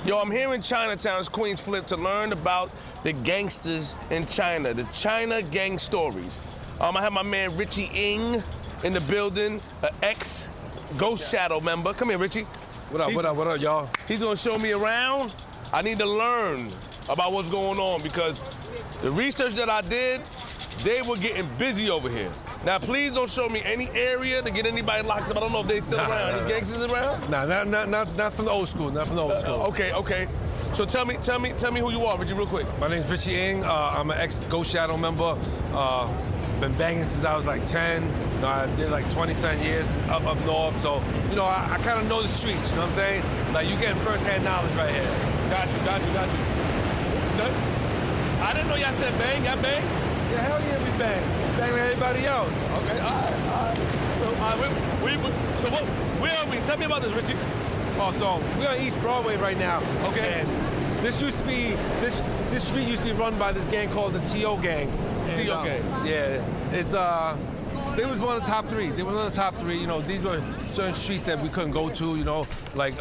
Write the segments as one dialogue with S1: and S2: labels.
S1: Yo, I'm here in Chinatown's Queenzflip to learn about the gangsters in China, the China gang stories. I have my man Richie NG in the building, an ex-Ghost Shadow member. Come here, Richie.
S2: What up, y'all?
S1: He's gonna show me around. I need to learn about what's going on because the research that I did, they were getting busy over here. Now, please don't show me any area to get anybody locked up. I don't know if they still around. Any gangsters around?
S2: Nah, not from the old school. Not from the old school.
S1: Okay. So tell me who you are, Richie, real quick.
S2: My name's Richie NG. I'm an ex-Ghost Shadow member. Been banging since I was like 10. I did like 20-something years up north. So, I kind of know the streets. You know what I'm saying? Like you getting first-hand knowledge right here.
S1: Got you. I didn't know y'all said bang. Y'all bang?
S2: Yeah, hell yeah, we bang. Bang like everybody else.
S1: Okay, all right. So where are we? Tell me about this, Richie.
S2: Oh, so we're on East Broadway right now.
S1: Okay.
S2: And this street used to be run by this gang called the T.O. gang.
S1: T.O. gang.
S2: Yeah, it's they was one of the top three. They were one of the top three. These were certain streets that we couldn't go to. Like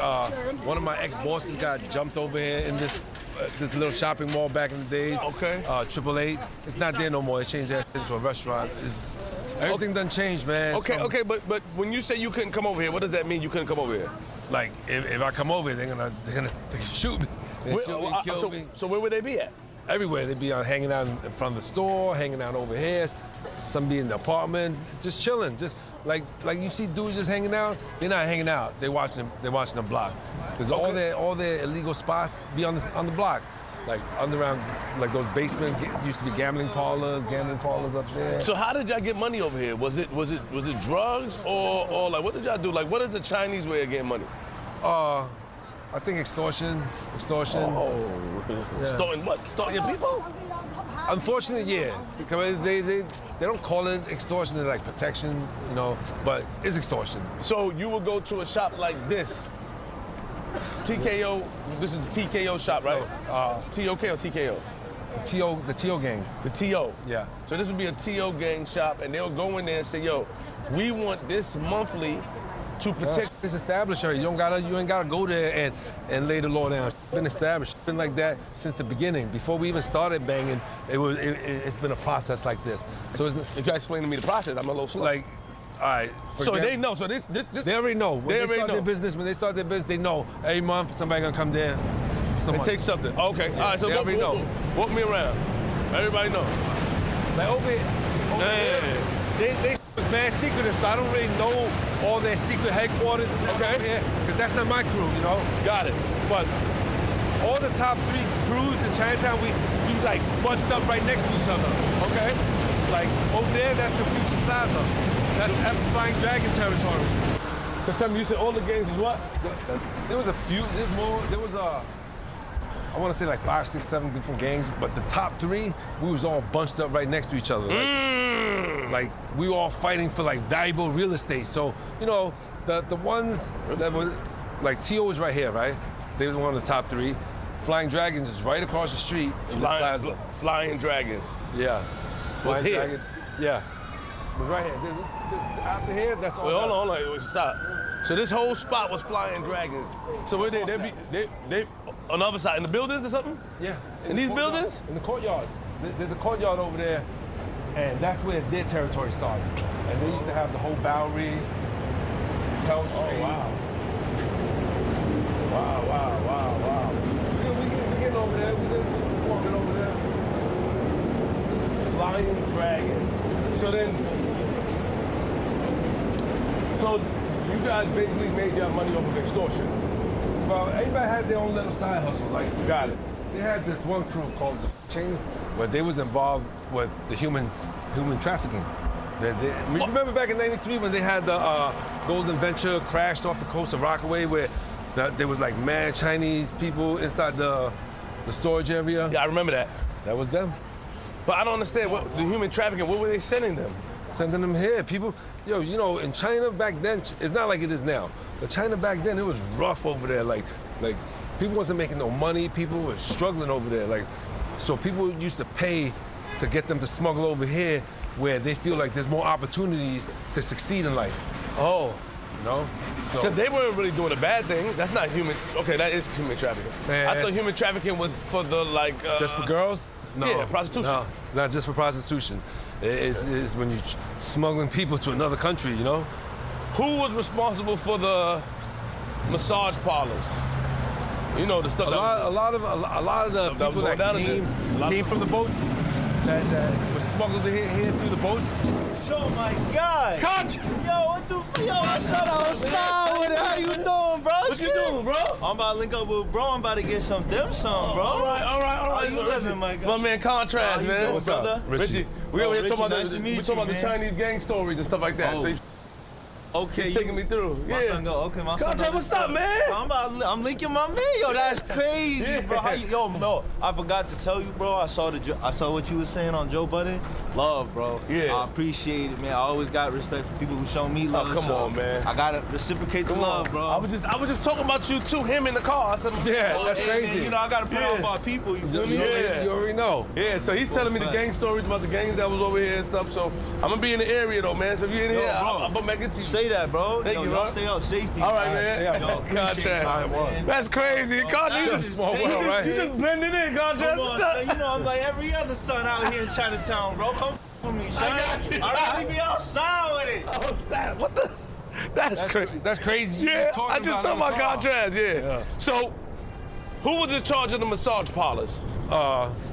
S2: one of my ex-bosses got jumped over here in this little shopping mall back in the days.
S1: Okay.
S2: 888. It's not there no more. They changed that into a restaurant. Everything done changed, man.
S1: Okay, but when you say you couldn't come over here, what does that mean? You couldn't come over here?
S2: Like if I come over here, they're gonna shoot me. They shoot me, kill me.
S1: So where would they be at?
S2: Everywhere. They'd be hanging out in front of the store, hanging out over here. Some be in the apartment, just chilling. Just like you see dudes just hanging out. They're not hanging out. They're watching the block. Because all their illegal spots be on the block. Like underground, like those basement used to be gambling parlors up there.
S1: So how did y'all get money over here? Was it drugs or like what did y'all do? Like what is the Chinese way of getting money?
S2: I think extortion.
S1: Oh, yeah. Extorting what? Extorting your people?
S2: Unfortunately, yeah. Because they don't call it extortion, they're like protection, but it's extortion.
S1: So you would go to a shop like this, TKO, this is the TKO shop, right? TOK or TKO?
S2: The TO gangs.
S1: The TO?
S2: Yeah.
S1: So this would be a TO gang shop and they'll go in there and say, yo, we want this monthly to protect.
S2: It's established already. You ain't gotta go there and lay the law down. It's been established. It's been like that since the beginning. Before we even started banging, it's been a process like this. So
S1: if you gotta explain to me the process, I'm a little slow.
S2: Like, all right.
S1: So they know. So this
S2: they already know. When they start their business, they know every month somebody gonna come there.
S1: And take something. Okay.
S2: Yeah,
S1: all right. So
S2: they already know.
S1: Walk me around. Everybody know.
S2: Like over here, they mad secretive, so I don't really know all their secret headquarters.
S1: Okay.
S2: Because that's not my crew,
S1: Got it.
S2: But all the top three crews in Chinatown, we like bunched up right next to each other. Okay. Like over there, that's Confucius Plaza. That's Flying Dragon territory.
S1: So tell me, you said all the gangs is what?
S2: There was a few. There's more. There was I want to say like 5, 6, 7 different gangs, but the top three, we was all bunched up right next to each other. Like we were all fighting for like valuable real estate. So, the ones that were, like T.O. was right here, right? They was one of the top three. Flying Dragons is right across the street in this plaza.
S1: Flying Dragons.
S2: Yeah.
S1: Was here?
S2: Dragons. Yeah. It was right here. Just after here, that's all.
S1: Wait, hold on, wait, stop. So this whole spot was Flying Dragons. So where they on the other side, in the buildings or something?
S2: Yeah.
S1: In these buildings?
S2: In the courtyards. There's a courtyard over there, and that's where their territory starts. And they used to have the whole Bowery, Pell Street.
S1: Oh, wow.
S2: We getting over there. We walking over there.
S1: Flying Dragon. So you guys basically made your money off of extortion.
S2: Well, everybody had their own little side hustle. Like,
S1: got it.
S2: They had this one crew called the Chains, where they was involved with the human trafficking. Remember back in '93 when they had the Golden Venture crashed off the coast of Rockaway, where there was like mad Chinese people inside the storage area?
S1: Yeah, I remember that.
S2: That was them.
S1: But I don't understand what the human trafficking. What were they sending them?
S2: Sending them here. People, in China back then, it's not like it is now. But China back then, it was rough over there. Like people wasn't making no money. People were struggling over there. So people used to pay to get them to smuggle over here, where they feel like there's more opportunities to succeed in life.
S1: Oh.
S2: you know?
S1: So they weren't really doing a bad thing. That's not human. Okay, that is human trafficking.
S2: Man.
S1: I thought human trafficking was for the like.
S2: Just for girls? No.
S1: Yeah, prostitution.
S2: No, it's not just for prostitution. It's when you're smuggling people to another country, you know?
S1: Who was responsible for the massage parlors? You know, the stuff
S2: A lot of the
S1: that was
S2: people
S1: going
S2: that
S1: down
S2: came from the boats, that was smuggled here through the boats.
S3: Oh my God!
S1: Coach!
S3: Yo, what the f? Yo, what's up outside with it? How you doing, bro?
S1: What you doing, bro?
S3: I'm about to link up with bro. I'm about to get some dim sum, bro.
S1: All right.
S3: How you living, my guy?
S1: My man, Contrast,
S3: How you
S1: man.
S3: doing,
S1: What's
S3: brother?
S1: up, Richie? We over here
S3: Richie,
S1: talking about
S3: nice to meet
S1: we talking
S3: you,
S1: about the
S3: man.
S1: Chinese gang stories and stuff like that.
S3: Oh.
S1: So he's
S3: Okay,
S1: taking me through.
S3: My son go. Okay, my son.
S1: Contrast, what's up, man?
S3: I'm linking my man. Yo, that's crazy,
S1: Yeah.
S3: bro. How you, yo, no, I forgot to tell you, bro. I saw what you were saying on Joe Budden. Love, bro.
S1: Yeah.
S3: I appreciate it, man. I always got respect for people who show me love.
S1: come
S3: so
S1: on, man.
S3: I gotta reciprocate the love, bro.
S1: I was just talking about you to him in the car. I said,
S2: Yeah, that's
S3: Hey,
S2: crazy.
S3: man, you know, I gotta put
S1: Yeah.
S3: off our people. You feel me?
S1: Yeah.
S2: You already know.
S1: Yeah, so he's telling me the gang stories about the gangs that was over here and stuff. So I'm gonna be in the area though, man. So if you're in
S3: Yo,
S1: here,
S3: bro.
S1: I'm gonna make it to you.
S3: Say that, bro.
S1: Thank
S3: Yo,
S1: you,
S3: y'all
S1: bro.
S3: stay up, safety.
S1: All right, man.
S2: Yeah.
S3: Yo, appreciate
S1: Contrast.
S3: it, man.
S1: That's crazy. Contrast.
S2: Small world, right?
S1: You just blended in, Contrast.
S3: Come on, son. You know I'm like every other son out here in Chinatown, bro. Come with me, son.
S1: got you.
S3: I really be outside with it.
S1: Oh, stop. What the? That's crazy.
S2: That's crazy. You
S1: Yeah,
S2: talking
S1: I just talking
S2: it in
S1: about
S2: the car.
S1: Contrast, yeah. So, who was in charge of the massage parlors?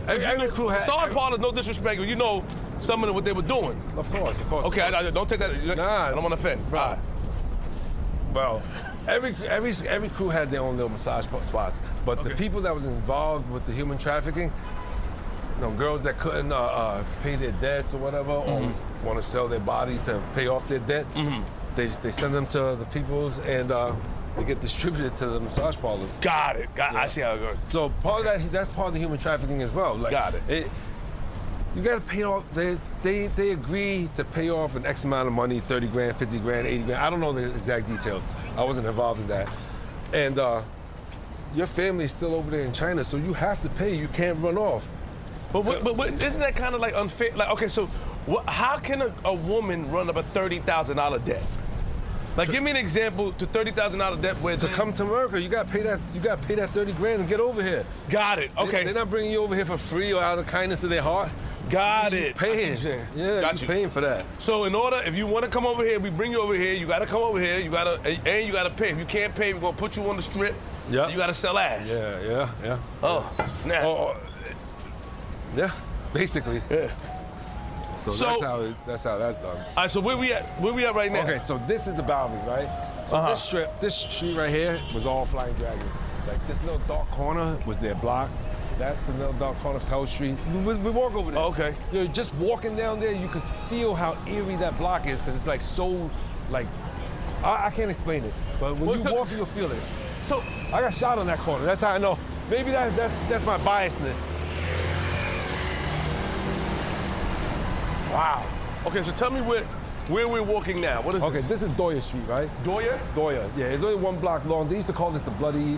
S2: Every crew had.
S1: Massage parlors, no disrespect, but you know some of what they were doing.
S2: Of course.
S1: Okay, I don't take that. I don't want to offend.
S2: Bro.
S1: All right.
S2: Well, every crew had their own little massage spots, but the
S1: Okay.
S2: people that was involved with the human trafficking, you know, girls that couldn't pay their debts or whatever, or want to sell their body to pay off their debt, they send them to the peoples and they get distributed to the massage parlors.
S1: Got it. I see how it goes.
S2: So part of that's part of the human trafficking as well. Like,
S1: Got it.
S2: You got to pay off. They agree to pay off an X amount of money, 30 grand, 50 grand, 80 grand. I don't know the exact details. I wasn't involved in that. And your family is still over there in China, so you have to pay. You can't run off.
S1: But isn't that kind of like unfair? Like, okay, so how can a woman run up a $30,000 debt? Like, give me an example to $30,000 debt where
S2: To come to America, you got to pay that. You got to pay that 30 grand and get over here.
S1: Got it. Okay.
S2: They're not bringing you over here for free or out of kindness of their heart.
S1: Got
S2: You
S1: it. I see
S2: paying.
S1: what you're saying.
S2: Yeah,
S1: Got
S2: you
S1: you.
S2: paying for that.
S1: So in order, if you want to come over here, we bring you over here. You got to come over here. You got to, and you got to pay. If you can't pay, we're gonna put you on the strip.
S2: Yeah.
S1: You got to sell ass.
S2: Yeah.
S1: Oh, snap.
S2: Yeah, basically.
S1: Yeah.
S2: So,
S1: So-
S2: that's how that's done.
S1: All right. So where we at? Where we at right now?
S2: Okay, so this is the Bowery, right? So this street right here was all Flying Dragon. Like this little dark corner was their block. That's the little dark corner, Pell Street. We walk over there.
S1: Oh, okay.
S2: You know, just walking down there, you can feel how eerie that block is because it's like so, like, I can't explain it. But when you walk, you'll feel it. So I got shot on that corner. That's how I know. Maybe that's my biasness.
S1: Wow. Okay. So tell me where we're walking now. What is
S2: Okay,
S1: this?
S2: this is Doyer Street, right?
S1: Doyer?
S2: Doyer. Yeah, it's only one block long. They used to call this the bloody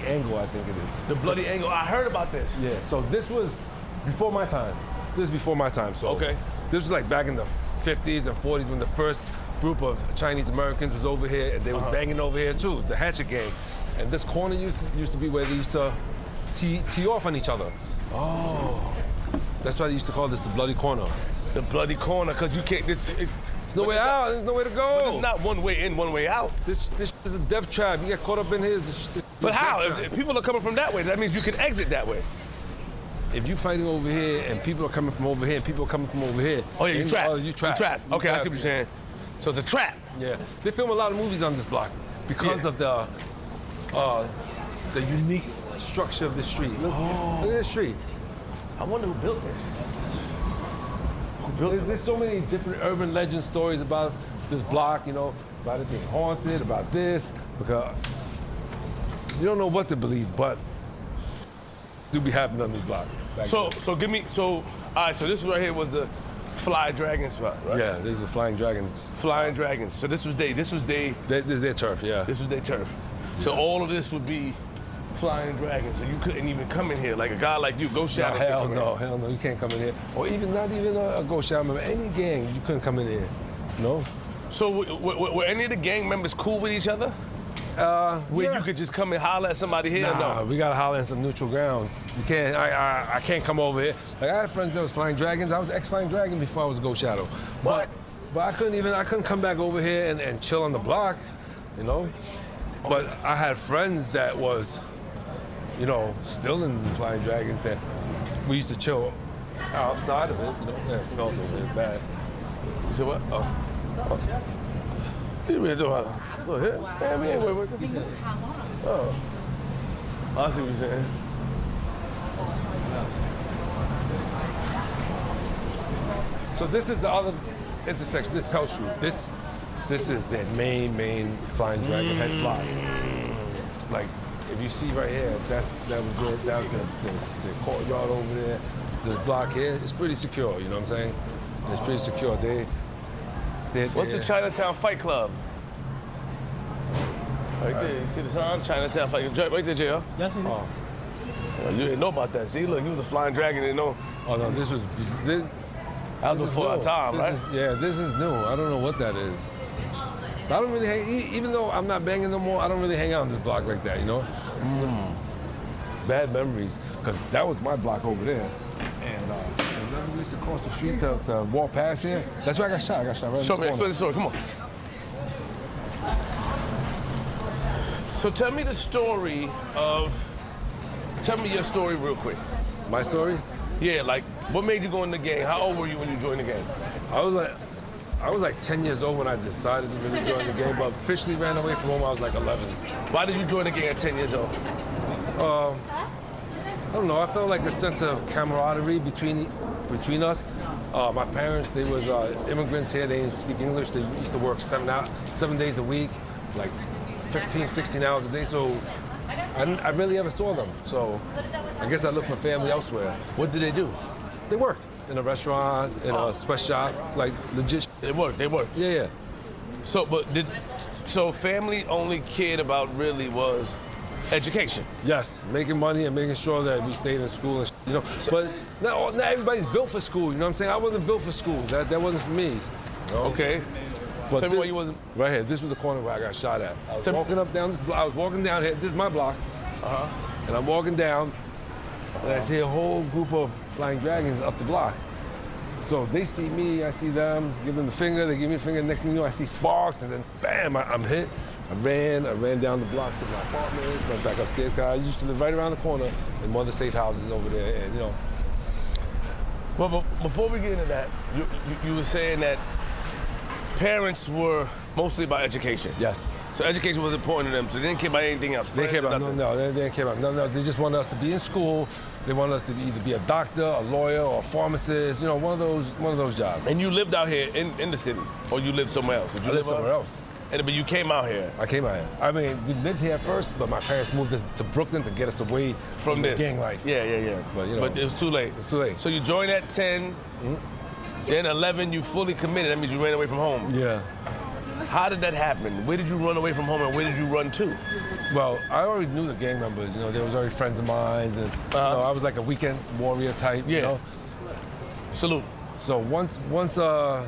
S2: angle, I think it is.
S1: The bloody angle. I heard about this.
S2: Yeah, so this was before my time. This is before my time, so.
S1: Okay.
S2: This was like back in the 50s and 40s when the first group of Chinese Americans was over here and they was banging over here too, the Hatchet Gang. And this corner used to be where they used to tee off on each other.
S1: Oh.
S2: That's why they used to call this the bloody corner.
S1: The bloody corner, because you can't.
S2: There's no way out, there's nowhere to go.
S1: But it's not one way in, one way out.
S2: This is a death trap. You get caught up in here.
S1: But how? If people are coming from that way, that means you can exit that way.
S2: If you're fighting over here and people are coming from over here and people are coming from over here.
S1: Oh, yeah, you
S2: then-
S1: trapped.
S2: Oh, you trapped.
S1: You trapped. Okay, I see what you're saying. So it's a trap.
S2: Yeah. They film a lot of movies on this block because
S1: Yeah.
S2: of the unique structure of this street. Look at this street.
S1: I wonder who built this.
S2: There's so many different urban legend stories about this block, you know, about it being haunted, about this, because you don't know what to believe, but do be happening on this block.
S1: So give me, all right, so this right here was the Fly Dragon spot, right?
S2: Yeah, this is the Flying Dragons.
S1: Flying Dragons. So this was
S2: This is their turf, yeah.
S1: this was their turf. So all of this would be Flying Dragons. So you couldn't even come in here. Like a guy like you, Ghost Shadows. could come in.
S2: Hell no, you can't come in here. Or even not even a Ghost Shadow member, any gang, you couldn't come in here. No?
S1: So were any of the gang members cool with each other? Where
S2: yeah.
S1: you could just come and holler at somebody here?
S2: Nah,
S1: No.
S2: we gotta holler in some neutral grounds. You can't. I can't come over here. Like I had friends that was Flying Dragons. I was ex-Flying Dragon before I was Ghost Shadow.
S1: What?
S2: But I couldn't come back over here and chill on the block, you know. But I had friends that was, you know, still in the Flying Dragons that we used to chill outside of it. You know, yeah, it smells a little bit bad.
S1: You said what? Oh. You mean do look here? Yeah, we ain't wait. Oh. I see what you're saying.
S2: So this is the other intersection. This Pell Street. This is their main Flying Dragon head block. Like if you see right here, that was the courtyard over there. This block here, it's pretty secure. You know what I'm saying? It's pretty secure.
S1: What's the Chinatown Fight Club? Right there, you see the sign? Chinatown Fight Club. Right there, JR.
S3: Yes, it is.
S2: Oh.
S1: Well, you didn't know about that. See, look, you was a Flying Dragon, didn't know.
S2: Oh no, this
S1: That was before our time, right?
S2: This is new. I don't know what that is. But I don't really hang, even though I'm not banging no more, I don't really hang out on this block like that, you know? Bad memories, because that was my block over there. And then we used to cross the street to walk past here. That's where I got shot. I got shot right in
S1: Show
S2: this
S1: me,
S2: corner.
S1: explain the story, come on. So tell me your story real quick.
S2: My story?
S1: Yeah, like, what made you go in the gang? How old were you when you joined the gang?
S2: I was like 10 years old when I decided to really join the gang, but officially ran away from home I was like 11.
S1: Why did you join the gang at 10 years old?
S2: I don't know. I felt like a sense of camaraderie between us. My parents, they was immigrants here. They didn't speak English. They used to work 7 days a week, like 15, 16 hours a day. So I rarely ever saw them. So I guess I looked for family elsewhere.
S1: What did they do?
S2: They worked in a restaurant, in a sweatshop, like legit.
S1: They worked.
S2: Yeah.
S1: So family only cared about really was education.
S2: Yes, making money and making sure that we stayed in school and you know. But not everybody's built for school. You know what I'm saying? I wasn't built for school. That wasn't for me. You know?
S1: Okay.
S2: But
S1: Tell me why you wasn't.
S2: Right here. This was the corner where I got shot at. I was walking up down this block. I was walking down here. This is my block. And I'm walking down, and I see a whole group of Flying Dragons up the block. So they see me, I see them, give them the finger, they give me the finger. Next thing you know, I see sparks, and then bam, I'm hit. I ran down the block to my apartment, went back upstairs, because I used to live right around the corner in one of the safe houses over there, and you know.
S1: Well, before we get into that, you were saying that parents were mostly about education.
S2: Yes.
S1: So education was important to them, so they didn't care about anything else.
S2: They didn't care about
S1: nothing.
S2: no, they didn't care about nothing else. They just wanted us to be in school. They wanted us to either be a doctor, a lawyer, or a pharmacist. You know, one of those jobs.
S1: And you lived out here in the city, or you lived somewhere else? Did you
S2: I lived
S1: live
S2: somewhere else.
S1: But you came out here.
S2: I came out here. I mean, we lived here first, but my parents moved us to Brooklyn to get us away
S1: From
S2: the
S1: this
S2: gang life.
S1: Yeah.
S2: But, you know,
S1: but it was too late.
S2: It's too late.
S1: So you joined at 10, then 11, you fully committed. That means you ran away from home.
S2: Yeah.
S1: How did that happen? Where did you run away from home, and where did you run to?
S2: Well, I already knew the gang members. You know, they was already friends of mine, and you know, I was like a weekend warrior type.
S1: Yeah.
S2: You know?
S1: Salute.
S2: So once, I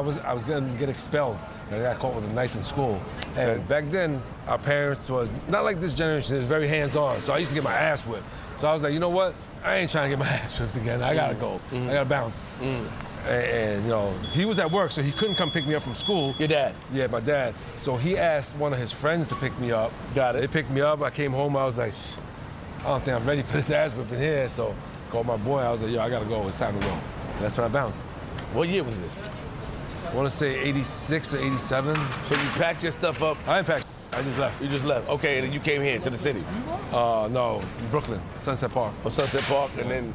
S2: was gonna get expelled. I got caught with a knife in school. And back then, our parents was not like this generation. It was very hands-on. So I used to get my ass whipped. So I was like, you know what? I ain't trying to get my ass whipped again. I gotta go. I gotta bounce. And you know, he was at work, so he couldn't come pick me up from school.
S1: Your dad?
S2: Yeah, my dad. So he asked one of his friends to pick me up.
S1: Got it.
S2: They picked me up. I came home. I was like, I don't think I'm ready for this ass whipping here. So called my boy. I was like, yo, I gotta go. It's time to go. That's when I bounced.
S1: What year was this?
S2: I want to say 86 or 87.
S1: So you packed your stuff up?
S2: I didn't pack. I just left.
S1: You just left. Okay, and then you came here to the city?
S2: No, Brooklyn, Sunset Park.
S1: Or Sunset Park, and then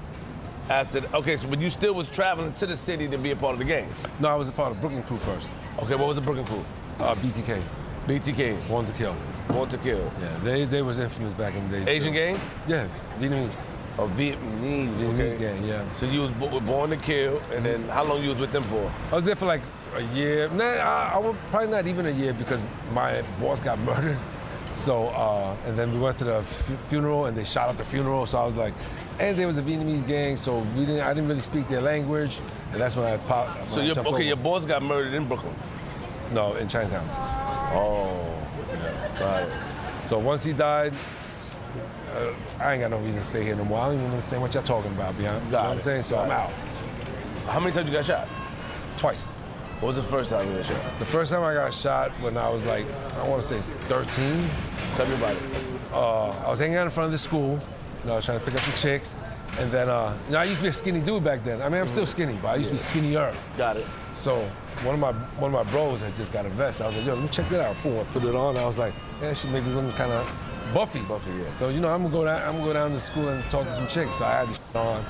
S1: after, okay, so but you still was traveling to the city to be a part of the gang?
S2: No, I was a part of Brooklyn crew first.
S1: Okay, what was the Brooklyn crew?
S2: BTK.
S1: BTK.
S2: Born to Kill.
S1: Born to Kill.
S2: Yeah, they was infamous back in the days.
S1: Asian gang?
S2: Yeah, Vietnamese.
S1: Or Vietnamese.
S2: Vietnamese
S1: Okay.
S2: gang, yeah.
S1: So you was born to kill, and then how long you was with them for?
S2: I was there for like a year. Nah, I was probably not even a year because my boss got murdered. So, and then we went to the funeral, and they shot up the funeral. So I was like, and there was a Vietnamese gang, so I didn't really speak their language, and that's when I popped.
S1: So your boss got murdered in Brooklyn?
S2: No, in Chinatown.
S1: Oh, yeah. Right.
S2: So once he died, I ain't got no reason to stay here no more. I don't even understand what y'all talking about, beyond. You know what I'm saying? So I'm out.
S1: How many times you got shot?
S2: Twice.
S1: What was the first time you got shot?
S2: The first time I got shot when I was like, I want to say 13.
S1: Tell me about it.
S2: I was hanging out in front of the school. You know, I was trying to pick up some chicks. And then, you know, I used to be a skinny dude back then. I mean, I'm still skinny, but I used to be skinnier.
S1: Got it.
S2: So one of my bros had just got a vest. I was like, yo, let me check that out. Boom, I put it on. I was like, yeah, she make me look kind of buffy. Buffy, yeah. So, you know, I'm gonna go down to school and talk to some chicks. So I had this shit on.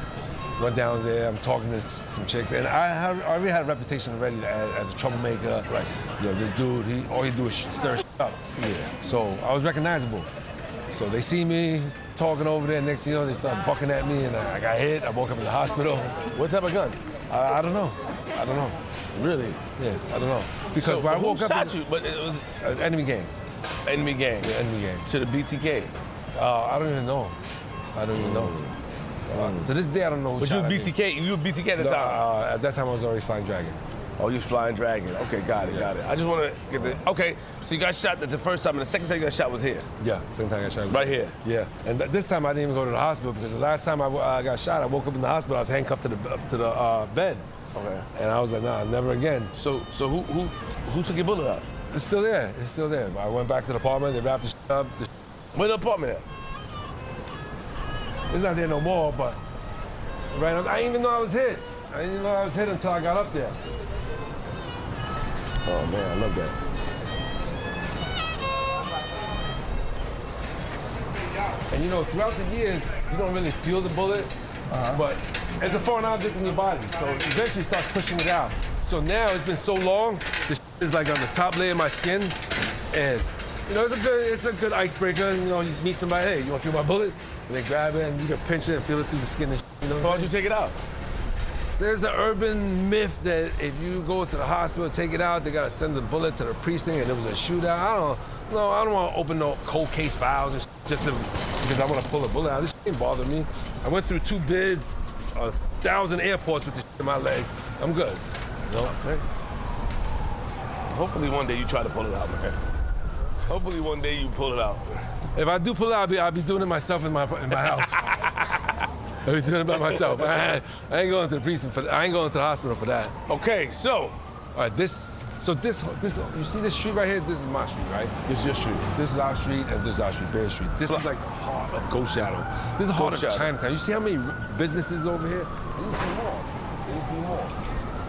S2: Went down there, I'm talking to some chicks, and I already had a reputation already as a troublemaker. Right. You know, this dude, all he do is stir shit up. Yeah. So I was recognizable. So they see me talking over there, next thing you know, they start bucking at me, and I got hit. I woke up in the hospital.
S1: What type of gun?
S2: I don't know. I don't know.
S1: Really?
S2: Yeah, I don't know. Because
S1: So
S2: when I
S1: who
S2: woke up,
S1: shot you? But it was
S2: enemy gang.
S1: enemy gang.
S2: Yeah, enemy gang.
S1: To the BTK.
S2: I don't even know. I don't even know. To this day, I don't know.
S1: But you were BTK. You were BTK at the time.
S2: At that time, I was already Flying Dragon.
S1: Oh, you was Flying Dragon. Okay, got it. I just want to get the. Okay, so you got shot the first time, and the second time you got shot was here.
S2: Yeah, second time I got shot.
S1: Right here.
S2: Yeah, and this time I didn't even go to the hospital because the last time I got shot, I woke up in the hospital. I was handcuffed to the bed. Okay. And I was like, nah, never again.
S1: So who took your bullet out?
S2: It's still there. It's still there. I went back to the apartment. They wrapped the shit up.
S1: Where the apartment at?
S2: It's not there no more, but right. I didn't even know I was hit. I didn't even know I was hit until I got up there.
S1: Oh man, I love that.
S2: And you know, throughout the years, you don't really feel the bullet, but it's a foreign object in your body, so it eventually starts pushing it out. So now it's been so long, the shit is like on the top layer of my skin, and you know, it's a good icebreaker. You know, you meet somebody, hey, you want to feel my bullet? And they grab it, and you can pinch it and feel it through the skin. And you know,
S1: so how'd you take it out?
S2: There's an urban myth that if you go to the hospital, take it out, they gotta send the bullet to the precinct, and there was a shootout. I don't want to open no cold case files and just because I want to pull a bullet out. This didn't bother me. I went through 2 bids, 1,000 airports with this in my leg. I'm good. You know?
S1: Okay. Hopefully one day you try to pull it out, man. Hopefully one day you pull it out.
S2: If I do pull it out, I'll be doing it myself in my house. I'll be doing it by myself. I ain't going to the precinct for that. I ain't going to the hospital for that.
S1: Okay, so.
S2: All right, this, you see this street right here? This is my street, right?
S1: This is your street.
S2: This is our street, and this is our street, Bear Street. This is like the heart of Ghost Shadow. This is the heart of Chinatown. You see how many businesses over here? There used to be more. There used to be more.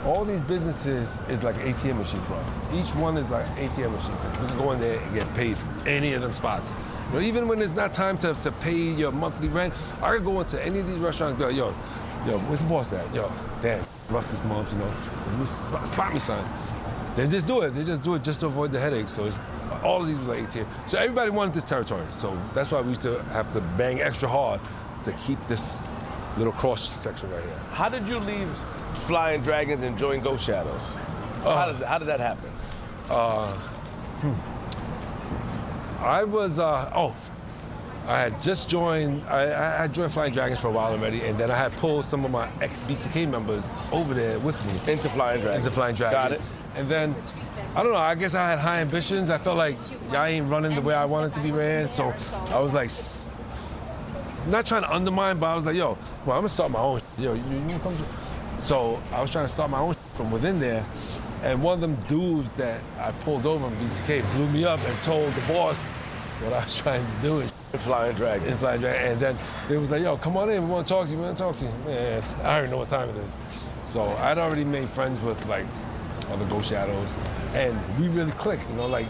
S2: All these businesses is like an ATM machine for us. Each one is like an ATM machine. We can go in there and get paid from any of them spots. You know, even when it's not time to pay your monthly rent, I could go into any of these restaurants and be like, yo, where's the boss at? Yo, damn, rough this month, you know. Spot me, son. They just do it. They just do it just to avoid the headache. So it's, all of these were like ATM. So everybody wanted this territory. So that's why we used to have to bang extra hard to keep this little cross section right here.
S1: How did you leave Flying Dragons and join Ghost Shadows? How did that happen?
S2: I was, I had just joined, I had joined Flying Dragons for a while already, and then I had pulled some of my ex-BTK members over there with me.
S1: Into Flying Dragons.
S2: Into Flying Dragons.
S1: Got it.
S2: And then, I don't know, I guess I had high ambitions. I felt like y'all ain't running the way I wanted to be ran, so I was like, not trying to undermine, but I was like, yo, well, I'm gonna start my own Yo, you come to... So I was trying to start my own from within there, and one of them dudes that I pulled over in BTK blew me up and told the boss what I was trying to do.
S1: Flying Dragon.
S2: In Flying Dragon. And then they was like, yo, come on in, we want to talk to you, Man, I already know what time it is. So I'd already made friends with like other Ghost Shadows, and we really clicked, you know, like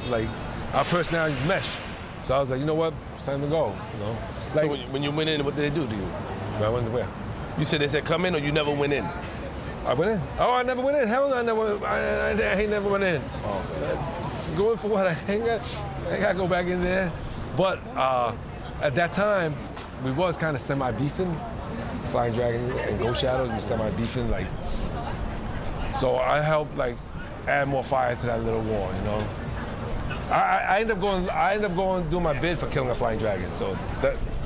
S2: our personalities mesh. So I was like, you know what, it's time to go, you know. Like,
S1: so when you went in, what did they do to you?
S2: I went where?
S1: You said they said come in, or you never went in?
S2: I went in. Oh, I never went in. Hell no, I ain't never went in. Oh, going for what? I ain't got to go back in there. But at that time, we was kind of semi-beefing. Flying Dragon and Ghost Shadows, we semi-beefing. Like, so I helped like add more fire to that little war, you know. I end up going do my bid for killing a flying dragon. So that's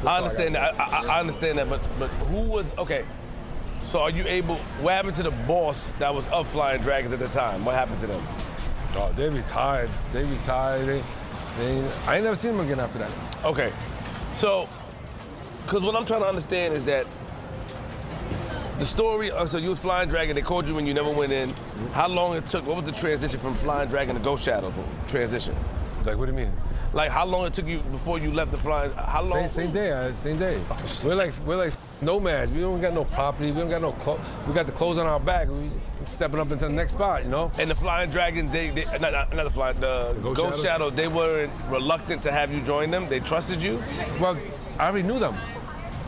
S1: I understand that. I understand that, but who was okay? So are you able? What happened to the boss that was of Flying Dragons at the time? What happened to them?
S2: Oh, they retired. I ain't never seen them again after that.
S1: Okay, so because what I'm trying to understand is that the story. So you was Flying Dragon. They called you when you never went in. How long it took? What was the transition from Flying Dragon to Ghost Shadow? Transition.
S2: Like, what do you mean?
S1: Like how long it took you before you left the Flying? How long?
S2: Same day. We're like nomads. We don't got no property. We don't got no clothes. We got the clothes on our back. We stepping up into the next spot, you know.
S1: And the Flying Dragons, not the Flying, the Ghost Shadow, they weren't reluctant to have you join them. They trusted you.
S2: Well, I already knew them.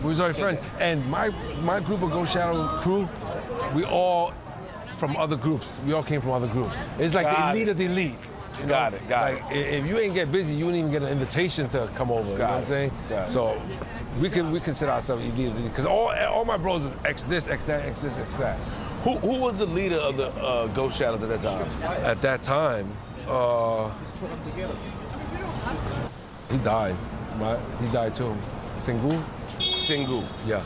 S2: We was already friends. And my group of Ghost Shadow crew, we all from other groups. We all came from other groups. It's like the elite of the elite. You know?
S1: Got it.
S2: If you ain't get busy, you wouldn't even get an invitation to come over. You know what I'm saying? So we consider ourselves elite because all my bros is X this, X that, X this, X that.
S1: Who was the leader of the Ghost Shadows at that time?
S2: At that time, he died. He died too. Singu. Yeah.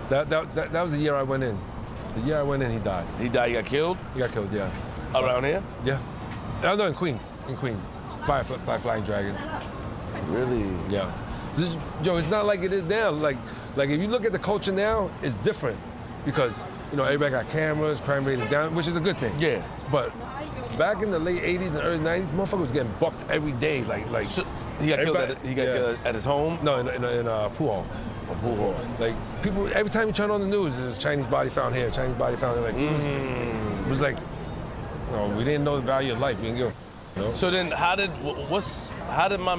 S2: That was the year I went in. The year I went in, he died.
S1: He died. He got killed.
S2: He got killed. Yeah.
S1: Around here?
S2: Yeah. No, in Queens. By flying dragons.
S1: Really?
S2: Yeah. Yo, it's not like it is now. Like if you look at the culture now, it's different because everybody got cameras, crime rate is down, which is a good thing.
S1: Yeah.
S2: But back in the late '80s and early '90s, motherfuckers was getting bucked every day.
S1: So he got killed. He got killed at his home.
S2: No, in Puhol. Like people, every time you turn on the news, there's Chinese body found here, Chinese body found there. Like it was like, we didn't know the value of life. We didn't give.
S1: So then, how did my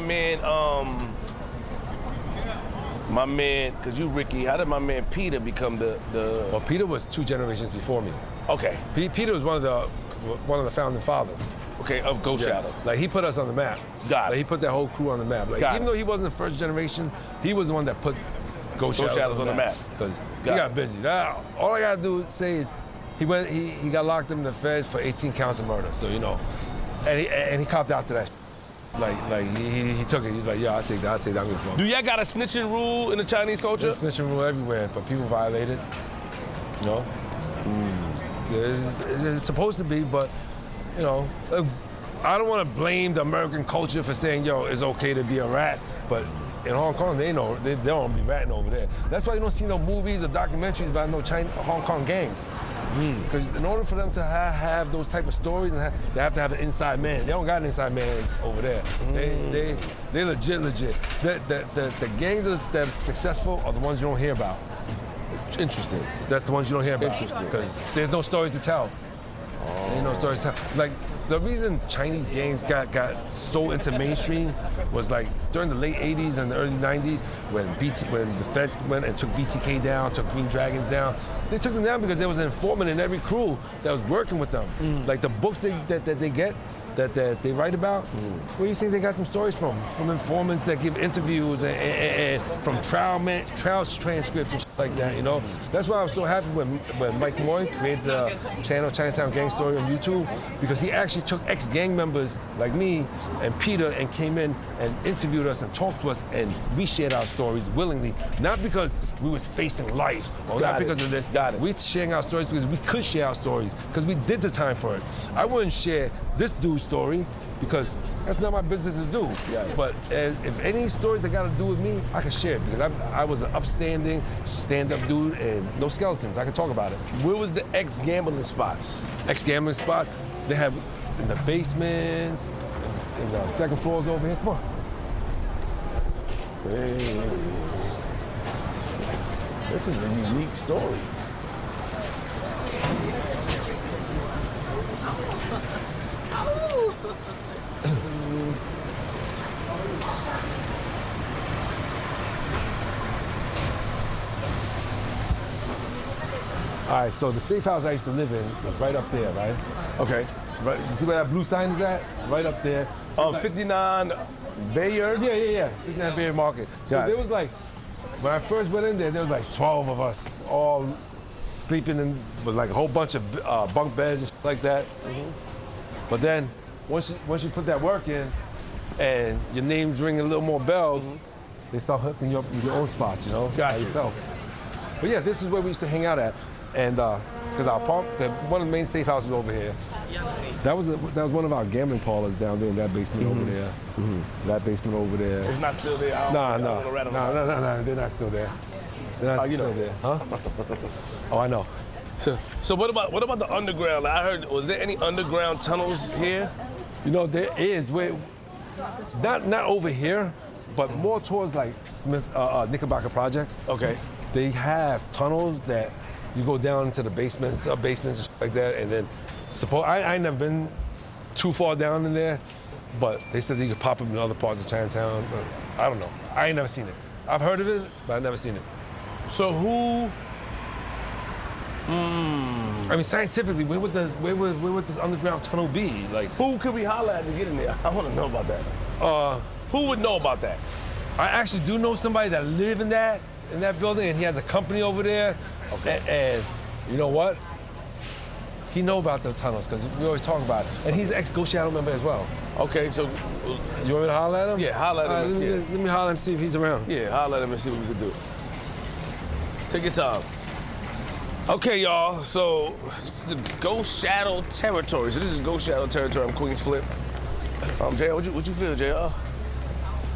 S1: man, because you Ricky, how did my man Peter become the?
S2: Well, Peter was 2 generations before me.
S1: Okay.
S2: Peter was one of the founding fathers.
S1: Okay, of Ghost Shadow.
S2: Like he put us on the map.
S1: Got it.
S2: He put that whole crew on the map. Like even though he wasn't the first generation, he was the one that put Ghost Shadows on the map. Because he got busy. Now, all I gotta say is he got locked in the feds for 18 counts of murder. So and he copped out to that. Like he took it. He's like, yeah, I'll take that. I'm gonna fuck.
S1: Do y'all got a snitching rule in the Chinese culture?
S2: There's a snitching rule everywhere, but people violate it. It's supposed to be, but I don't want to blame the American culture for saying, it's okay to be a rat, but in Hong Kong, they don't be ratting over there. That's why you don't see no movies or documentaries about no Hong Kong gangs. Because in order for them to have those type of stories, they have to have an inside man. They don't got an inside man over there. They legit. The gangs that are successful are the ones you don't hear about.
S1: Interesting.
S2: That's the ones you don't hear about.
S1: Interesting.
S2: Because there's no stories to tell. Ain't no stories to tell. Like, the reason Chinese gangs got so into mainstream was like during the late 80s and the early 90s when the feds went and took BTK down, took Green Dragons down. They took them down because there was an informant in every crew that was working with them. Like the books that they get, that they write about, where do you think they got them stories from? From informants that give interviews and from trial transcripts and shit like that, That's why I was so happy when Mike Moy created the channel Chinatown Gang Story on YouTube, because he actually took ex-gang members like me and Peter and came in and interviewed us and talked to us, and we shared our stories willingly, not because we was facing life or not because of this. We sharing our stories because we could share our stories, because we did the time for it. I wouldn't share this dude's story because that's not my business to do. But if any stories that got to do with me, I can share it because I was an upstanding, stand-up dude and no skeletons. I can talk about it.
S1: Where was the ex-gambling spots?
S2: Ex-gambling spots, they have in the basements, in the second floors over here. Come on.
S1: This is a unique story.
S2: All right, so the safe house I used to live in was right up there, right?
S1: Okay.
S2: Right, you see where that blue sign is at? Right up there.
S1: 59 Bayard?
S2: Yeah. 59 Bayard Market. So there was like, when I first went in there was like 12 of us all sleeping in with like a whole bunch of bunk beds and shit like that. But then, once you put that work in, and your name's ringing a little more bells, they start hooking you up in your own spots, you know, by yourself. But yeah, this is where we used to hang out at, and because our one of the main safe houses over here. That was one of our gambling parlors down there in that basement over there. That basement over there.
S1: It's not still there.
S2: No, they're not still there. They're not still there. Huh? Oh, I know.
S1: So what about the underground? I heard, was there any underground tunnels here?
S2: You know, there is. Not over here, but more towards like Knickerbocker Projects.
S1: Okay.
S2: They have tunnels that you go down into the basements, sub-basements and shit like that, and then I ain't never been too far down in there, but they said you could pop up in other parts of Chinatown. But I don't know. I ain't never seen it. I've heard of it, but I've never seen it.
S1: So who?
S2: I mean, scientifically, where would this underground tunnel be? Like,
S1: Who could we holler at to get in there? I want to know about that. Who would know about that?
S2: I actually do know somebody that live in that building, and he has a company over there.
S1: Okay.
S2: And you know what? He know about the tunnels because we always talk about it. And he's an ex-Ghost Shadow member as well.
S1: Okay, so
S2: You want me to holler at him?
S1: yeah, holler at him.
S2: Let me holler at him, see if he's around.
S1: Yeah, holler at him and see what we can do. Take your time. Okay, y'all. So this is the Ghost Shadow territory. So this is Ghost Shadow territory. I'm Queenzflip. Jay, what you feel, JR?
S4: I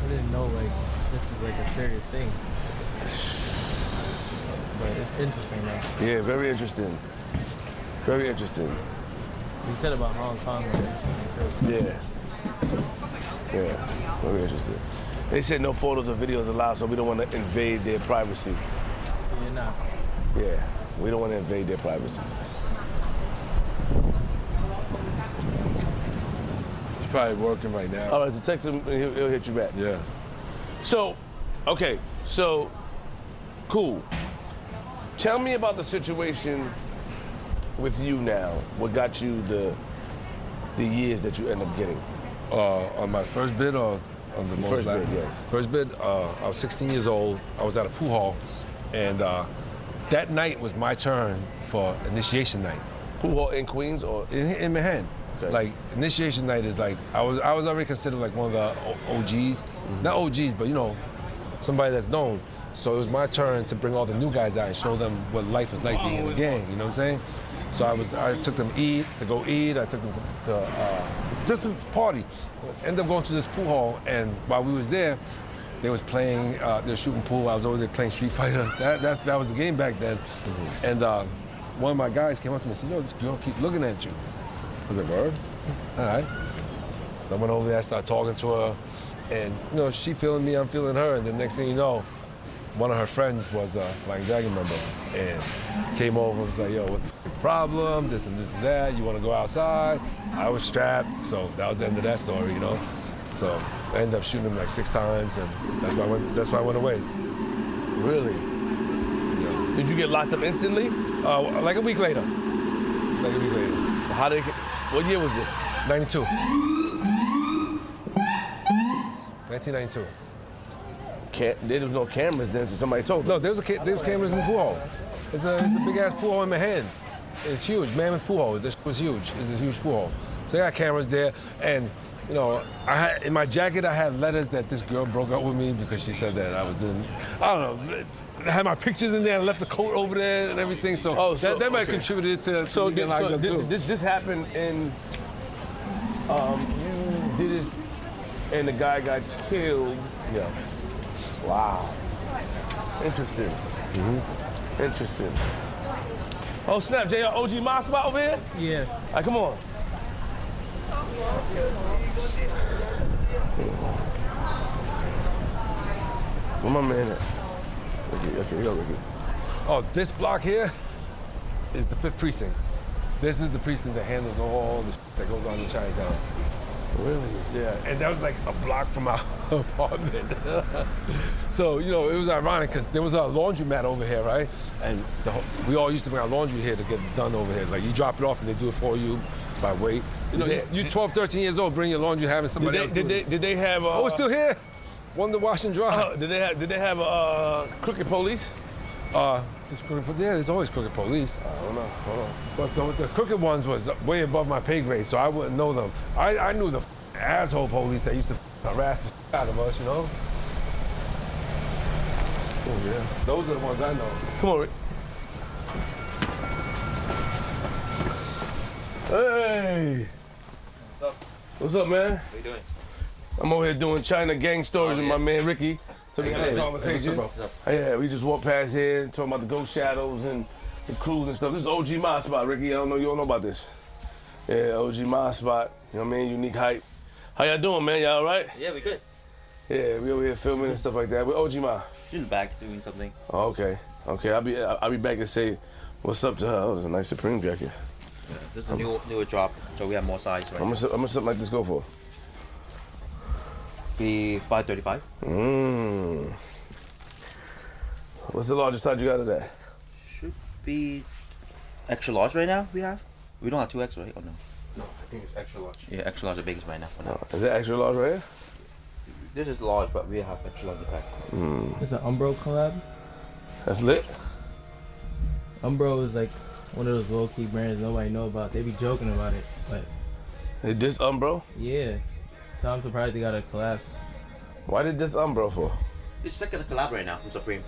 S4: didn't know this is a serious thing. But it's interesting though.
S1: Yeah, very interesting. Very interesting.
S4: You said about Hong Kong.
S1: Yeah. Yeah, very interesting. They said no photos or videos allowed, so we don't want to invade their privacy.
S4: You're not.
S1: Yeah, we don't want to invade their privacy.
S2: He's probably working right now.
S1: All right, so text him and he'll hit you back.
S2: Yeah.
S1: So, okay, so, cool. Tell me about the situation with you now. What got you the years that you end up getting?
S2: On my first bid or on the most
S1: first
S2: last?
S1: bid, yes.
S2: First bid, I was 16 years old. I was at a pool hall, and that night was my turn for initiation night.
S1: Pool hall in Queens or?
S2: In Manhattan.
S1: Okay.
S2: Like, initiation night is like, I was already considered like one of the OGs. Not OGs, but you know, somebody that's known. So it was my turn to bring all the new guys out and show them what life is like being in a gang, you know what I'm saying? So I took them to go eat, I took them to just to party. Ended up going to this pool hall, and while we was there, they was playing, they were shooting pool. I was over there playing Street Fighter. That was the game back then. And one of my guys came up to me and said, yo, this girl keeps looking at you. I was like, word? All right. So I went over there, I started talking to her, and you know, she feeling me, I'm feeling her, and the next thing you know, one of her friends was a Flying Dragon member and came over and was like, yo, what's the problem? This and this and that. You want to go outside? I was strapped, so that was the end of that story, you know? So I ended up shooting him like 6 times, and that's why I went away.
S1: Really?
S2: Yeah.
S1: Did you get locked up instantly?
S2: Like a week later.
S1: What year was this?
S2: 92. 1992.
S1: There was no cameras then, so somebody told me.
S2: No, there was cameras in the pool hall. It's a big ass pool hall in Manhattan. It's huge, Mammoth pool hall. This was huge. It's a huge pool hall. So they got cameras there, and you know, in my jacket I had letters that this girl broke up with me because she said that I was doing, I don't know. I had my pictures in there. I left the coat over there and everything. So, that might have contributed to me getting locked up too.
S1: This happened in. You did it, and the guy got killed.
S2: Yeah.
S1: Wow. Interesting. Interesting. Oh snap, JR, OG Mob spot over here?
S4: Yeah.
S1: All right, come on. Where my man at? Okay, we go, Ricky.
S2: Oh, this block here is the 5th precinct. This is the precinct that handles all the shit that goes on in Chinatown.
S1: Really?
S2: Yeah, and that was like a block from our apartment. So, you know, it was ironic because there was a laundromat over here, right? And we all used to bring our laundry here to get it done over here. Like, you drop it off and they do it for you by weight. You know, you're 12, 13 years old, bring your laundry, having somebody else do it.
S1: Did they have?
S2: Oh, it's still here. One to wash and dry.
S1: Did they have crooked police?
S2: Yeah, there's always crooked police.
S1: I don't know. Hold on.
S2: But the crooked ones was way above my pay grade, so I wouldn't know them. I knew the asshole police that used to harass the out of us, you know? Oh, yeah. Those are the ones I know.
S1: Come on, Rick. Hey.
S5: What's up?
S1: What's up, man?
S5: What are you doing?
S1: I'm over here doing China gang stories with my man Ricky. So we had a conversation. Yeah, we just walked past here talking about the ghost shadows and the crews and stuff. This is OG my spot, Ricky. I don't know, you don't know about this. Yeah, OG my spot. You know what I mean? Unique hype. How y'all doing, man? Y'all all right?
S5: Yeah, we good.
S1: Yeah, we over here filming and stuff like that. We're OG ma.
S5: She's back doing something.
S1: Oh, okay. Okay, I'll be back and say what's up to her. Oh, there's a nice Supreme jacket.
S5: Yeah, this is a newer drop, so we have more size right
S1: How much something like this go for?
S5: Be $535.
S1: What's the largest size you got of that?
S5: Should be extra large right now. We don't have 2X, right? Or no?
S2: No, I think it's extra large.
S5: Yeah, extra large are biggest right now. For now.
S1: Is that extra large right here?
S5: This is large, but we have extra large in the pack.
S4: It's an Umbro collab.
S1: That's lit.
S4: Umbro is like one of those low-key brands nobody know about. They be joking about it, but
S1: Hey, this Umbro?
S4: yeah. So I'm surprised they got a collab.
S1: Why did this Umbro for?
S5: It's second collab right now with Supreme.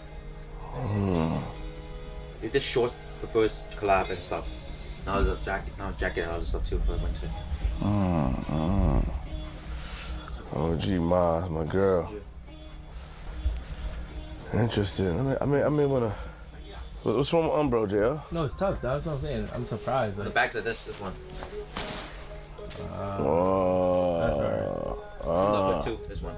S5: It just short the first collab and stuff. Now there's a jacket, and other stuff too for winter.
S1: Oh, gee, Ma, my girl. Interesting. I mean, what's wrong with Umbro, JL?
S4: No, it's tough. That's what I'm saying. I'm surprised.
S5: The
S4: Like,
S5: back to this one.
S1: Oh.
S5: Number 2, this one.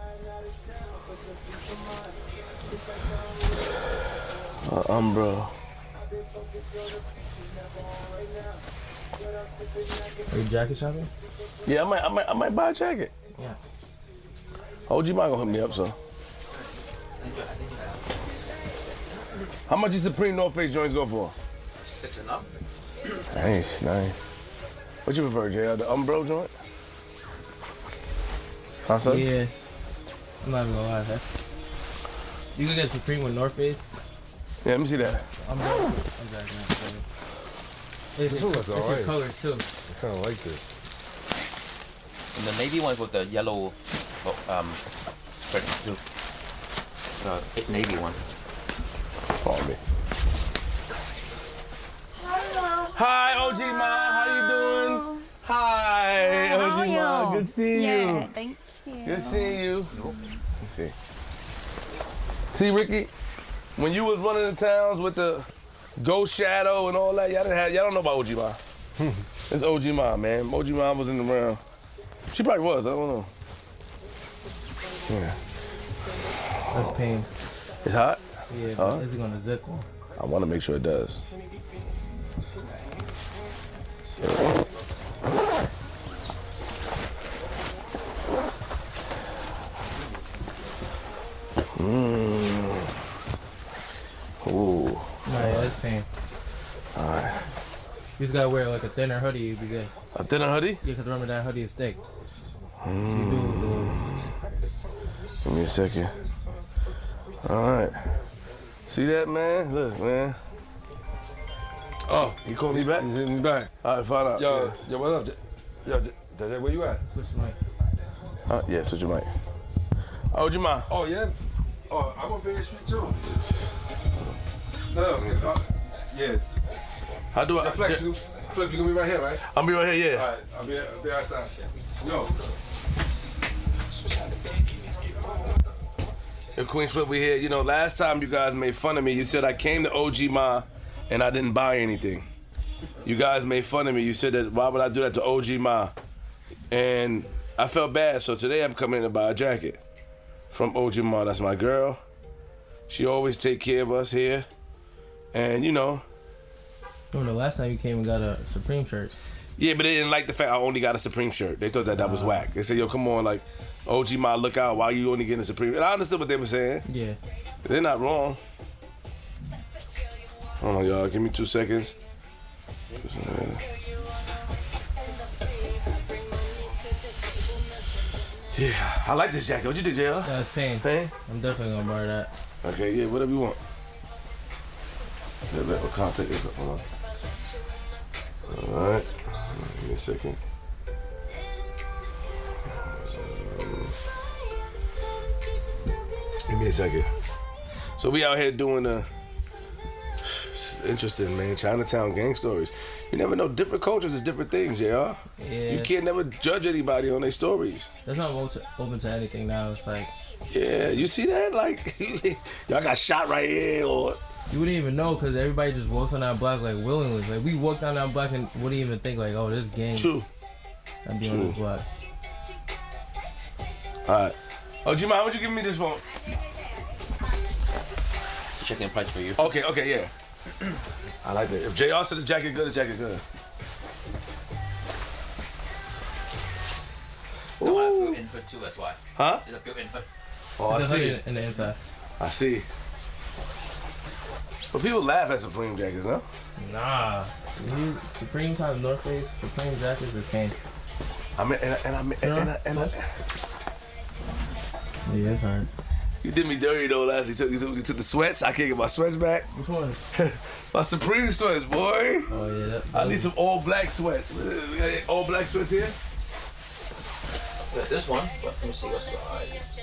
S1: Umbro.
S4: are you jacket shopping?
S1: Yeah, I might buy a jacket.
S4: Yeah.
S1: OG Ma gonna hook me up, so. How much is Supreme North Face joints go for?
S5: 6 and up.
S1: Nice. What you prefer, JL? The Umbro joint? Huh, son?
S4: Yeah. I'm not even gonna lie. You can get Supreme with North Face.
S1: Yeah, let me see that.
S4: Umbro. It's
S2: This one looks
S4: your
S2: alright.
S4: color too.
S2: I kind of like this.
S5: And the navy one with the yellow, navy one.
S1: Call me. Hi, OG Ma. How you doing? Hi,
S6: How
S1: OG
S6: are
S1: Ma.
S6: you?
S1: Good seeing
S6: Yeah,
S1: you.
S6: thank you.
S1: Good seeing you. Let me see. See, Ricky, when you was running the towns with the Ghost Shadow and all that, y'all don't know about OG Ma. It's OG Ma, man. OG Ma was in the round. She probably was. I don't know. Yeah.
S4: That's pain.
S1: It's hot.
S4: Yeah.
S1: Huh?
S4: Is it gonna zip though?
S1: I want to make sure it does. Ooh.
S4: Nah, yeah, that's pain.
S1: All right.
S4: You just gotta wear like a thinner hoodie, you'd be good.
S1: A thinner hoodie?
S4: Yeah, cause remember that hoodie is thick.
S1: Give me a second. All right. See that, man? Look, man.
S2: Oh,
S1: He called me back?
S2: he's in the back.
S1: All right, find out.
S2: Yo, what up? Yo, JJ, where you at?
S4: Switch the mic.
S1: Yeah, switch your mic. OG Ma.
S2: Oh, yeah? Oh, I'm gonna be in the street too. No, yes.
S1: How do I?
S2: Yeah, Flip, you gonna be right here, right?
S1: I'm be right here, yeah.
S2: All right, I'll be outside. Yo.
S1: Yo, Queenzflip, we here. You know, last time you guys made fun of me, you said I came to OG Ma and I didn't buy anything. You guys made fun of me. You said that why would I do that to OG Ma? And I felt bad, so today I'm coming in to buy a jacket from OG Ma. That's my girl. She always take care of us here. And you know,
S4: Remember the last time you came and got a Supreme shirt?
S1: yeah, but they didn't like the fact I only got a Supreme shirt. They thought that was whack. They said, yo, come on, like, OG Ma, look out, why you only getting a Supreme? And I understood what they were saying.
S4: Yeah.
S1: They're not wrong. Hold on, y'all. Give me 2 seconds. Yeah, I like this jacket. What you think, JL?
S4: That's pain.
S1: Pain?
S4: I'm definitely gonna borrow that.
S1: Okay, yeah, whatever you want. What contact is it? Hold on. All right. Give me a second. me a second. So we out here doing interesting, man. Chinatown gang stories. You never know. Different cultures is different things, yeah. You can't never judge anybody on their stories.
S4: That's not open to anything now. It's like,
S1: yeah, you see that? Like, y'all got shot right here, or
S4: you wouldn't even know because everybody just walks on that block like willingly. Like we walked down that block and wouldn't even think like, oh, this gang.
S1: True.
S4: I'm be on this block.
S1: All right. Oh, G-Man, how much you giving me this for?
S5: Checking price for you.
S1: Okay, yeah. I like that. If JR said the jacket good, the jacket good.
S5: No, I built input too, that's why.
S1: Huh?
S5: It's a built input.
S1: Oh, I see.
S4: In the inside.
S1: I see. But people laugh at Supreme jackets, huh?
S4: Nah. Supreme type North Face, Supreme jackets are king.
S1: I mean,
S4: Yeah, that's hard.
S1: You did me dirty though last. You took the sweats. I can't get my sweats back.
S4: Which one?
S1: My Supreme sweats, boy.
S4: Oh yeah.
S1: I need some all black sweats. We got any all black sweats here?
S5: This one, but let me see what size.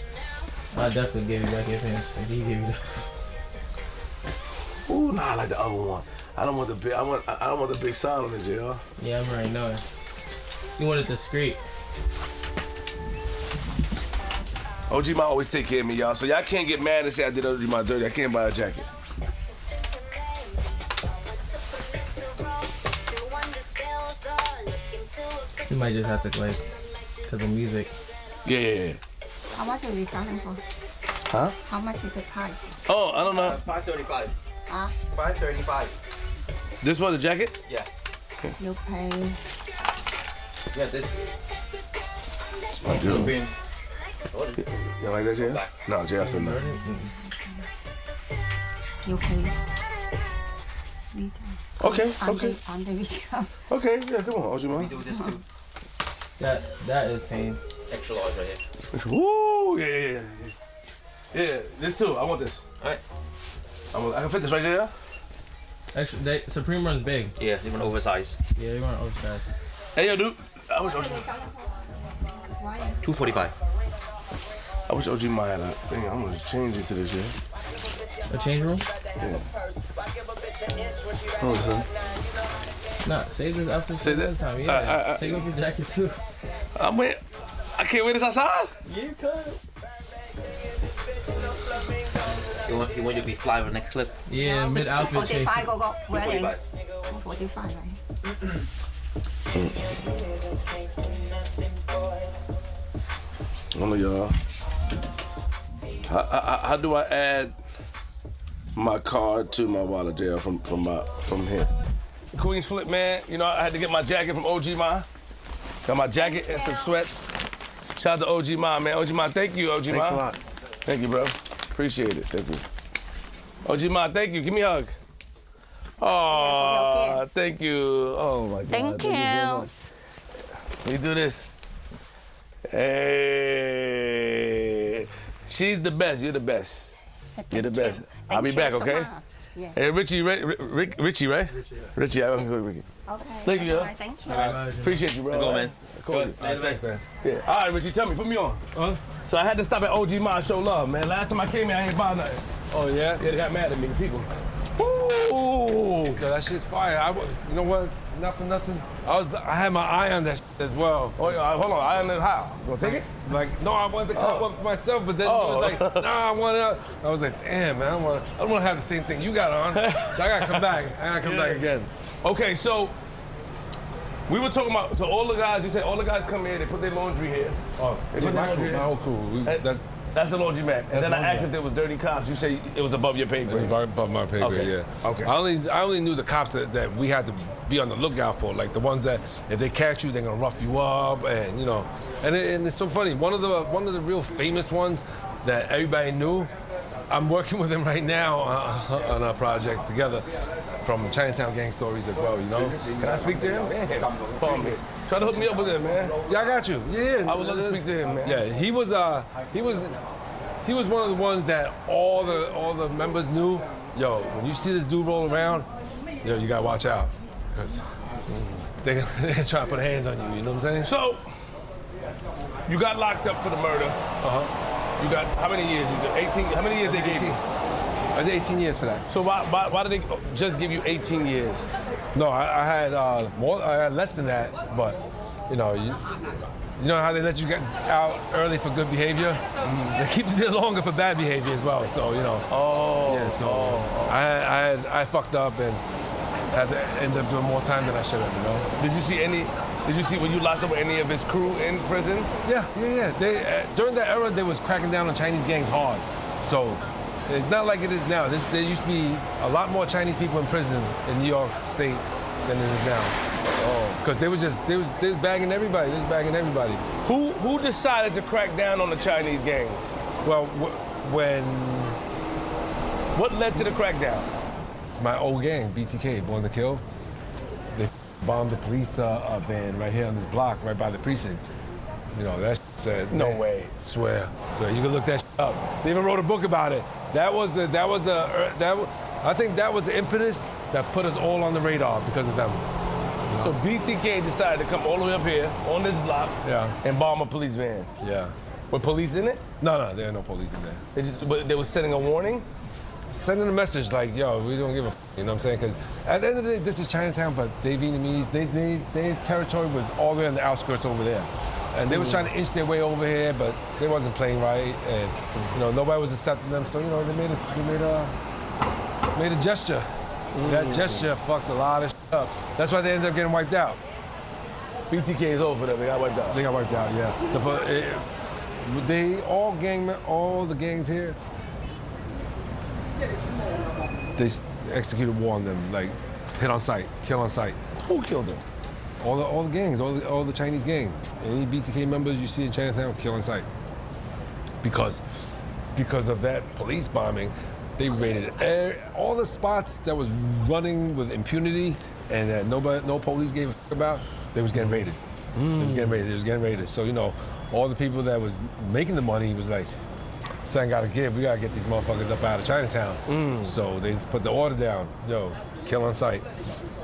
S4: I definitely gave you back your pants. Like, he gave you those.
S1: Ooh, nah, I like the other one. I don't want the big. I don't want the big sign on it, JR.
S4: Yeah, I'm already knowing. You want it discreet.
S1: OG Ma always take care of me, y'all. So y'all can't get mad and say I did OG Ma dirty. I can't buy a jacket.
S4: You might just have to like, cause of music.
S1: Yeah.
S6: How much are we selling for?
S1: Huh?
S6: How much is the price?
S1: Oh, I don't know.
S5: $535.
S6: Huh?
S5: $535.
S1: This one, the jacket?
S5: Yeah.
S6: You pay.
S5: Yeah, this.
S1: My girl.
S5: Supreme.
S1: You like that, JR? No, JR said no.
S6: You pay. Retail.
S1: Okay.
S6: On the retail.
S1: Okay, yeah, come on, OG Ma.
S5: We do this too.
S4: That is pain.
S5: Extra large right here.
S1: Woo! Yeah. Yeah, this too. I want this.
S5: Alright.
S1: I can fit this right there.
S4: Actually, Supreme runs big.
S5: Yeah, even oversized.
S4: Yeah, they run oversized.
S1: Hey, yo, dude. I wish OG Ma had a thing. I'm gonna change it to this, yeah.
S4: A change room?
S1: Yeah. Hold on, son.
S4: Nah, save this outfit
S1: Say
S4: for
S1: that?
S4: another time. Yeah. Take off your jacket too.
S1: I can't wear this outside.
S4: Yeah, you could.
S5: You want you to be fly with the next clip?
S4: Yeah, mid outfit change.
S6: 45 go. Wedding.
S5: 45.
S6: 45 right?
S1: I don't know, y'all. How do I add my card to my wallet, JR, from here? Queenzflip, man. You know, I had to get my jacket from OG Ma. Got my jacket and some sweats. Shout out to OG Ma, man. OG Ma, thank you, OG Ma.
S3: Thanks a lot.
S1: Thank you, bro. Appreciate it. Thank you. OG Ma, thank you. Give me a hug. Oh, thank you. Oh, my God.
S6: Thank you.
S1: Very much. Let me do this. Hey. She's the best. You're the best. You're the best. I'll be back, okay?
S6: Yeah.
S1: Hey, Richie, right? Richie, right? Richie, I'm going Ricky.
S6: Okay.
S1: Thank you,
S6: Alright, thank you.
S1: Appreciate you, bro.
S5: Go, man.
S1: Cool.
S2: Thanks, man.
S1: Yeah. All right, Richie, tell me, put me on. So I had to stop at OG Ma and show love, man. Last time I came here, I ain't buy nothing.
S2: Oh yeah?
S1: Yeah, they got mad at me, the people.
S2: Ooh, that shit's fire. You know what? Not for nothing. I had my eye on that shit as well.
S1: Oh, yeah, hold on. I don't know how. You gonna take it?
S2: Like, no, I wanted to cut one for myself, but then he was like, nah, I want it. I was like, damn, man, I don't want to have the same thing you got on. So I gotta come back. Back again.
S1: Okay, so we were talking about, so all the guys, you said all the guys come here, they put their laundry here.
S2: Oh,
S1: They
S2: yeah,
S1: put their laundry
S2: my
S1: here.
S2: whole crew.
S1: That's the laundry man. And then I asked
S2: laundry.
S1: if there was dirty cops. You say it was above your pay grade.
S2: Above my pay grade,
S1: Okay.
S2: yeah.
S1: Okay.
S2: I only knew the cops that we had to be on the lookout for, like the ones that if they catch you, they're gonna rough you up, and you know, and it's so funny. One of the real famous ones that everybody knew. I'm working with him right now on a project together from Chinatown Gang Stories as well. You know.
S1: Can I speak to him? Man, call me. Try to hook me up with him, man.
S2: Yeah, I got you. Yeah,
S1: I would love to speak to him, man.
S2: Yeah, he was one of the ones that all the members knew. Yo, when you see this dude roll around, yo, you gotta watch out, because they're gonna try to put hands on you. You know what I'm saying?
S1: So, you got locked up for the murder. You got how many years? You got 18. How many years they gave you?
S2: I did 18 years for that.
S1: So why did they just give you 18 years?
S2: No, I had more. I had less than that, but you know, you know how they let you get out early for good behavior? They keep you there longer for bad behavior as well. So you know.
S1: Oh.
S2: Yeah. So I fucked up and had to end up doing more time than I should have. You know.
S1: Did you see when you locked up with any of his crew in prison?
S2: Yeah. They during that era, they was cracking down on Chinese gangs hard. So it's not like it is now. There used to be a lot more Chinese people in prison in New York State than there is now. Oh, because they was bagging everybody. They was bagging everybody.
S1: Who decided to crack down on the Chinese gangs?
S2: Well,
S1: What led to the crackdown?
S2: my old gang, BTK, Born to Kill, they bombed the police van right here on this block, right by the precinct. You know, that said.
S1: No
S2: man,
S1: way.
S2: Swear. You can look that up. They even wrote a book about it. I think that was the impetus that put us all on the radar because of them.
S1: So BTK decided to come all the way up here on this block and bomb a police van.
S2: Yeah.
S1: Were police in it?
S2: No, there are no police in there.
S1: But they were sending a warning?
S2: Sending a message like, yo, we don't give a you know what I'm saying? Because at the end of the day, this is Chinatown, but they Vietnamese, their territory was all the way on the outskirts over there. And they was trying to inch their way over here, but they wasn't playing right, and you know nobody was accepting them. So you know they made a gesture. That gesture fucked a lot of shit up. That's why they ended up getting wiped out.
S1: BTK is over for them. They got wiped out.
S2: They got wiped out, yeah. All the gangs here, they executed war on them, like hit on sight, kill on sight.
S1: Who killed them?
S2: All the gangs, all the Chinese gangs. Any BTK members you see in Chinatown, kill on sight. Because of that police bombing, they raided all the spots that was running with impunity and that no police gave a fuck about. They was getting raided. They was getting raided. So you know, all the people that was making the money was like, "Son, gotta give. We gotta get these motherfuckers up out of Chinatown." So they just put the order down. Yo, kill on sight.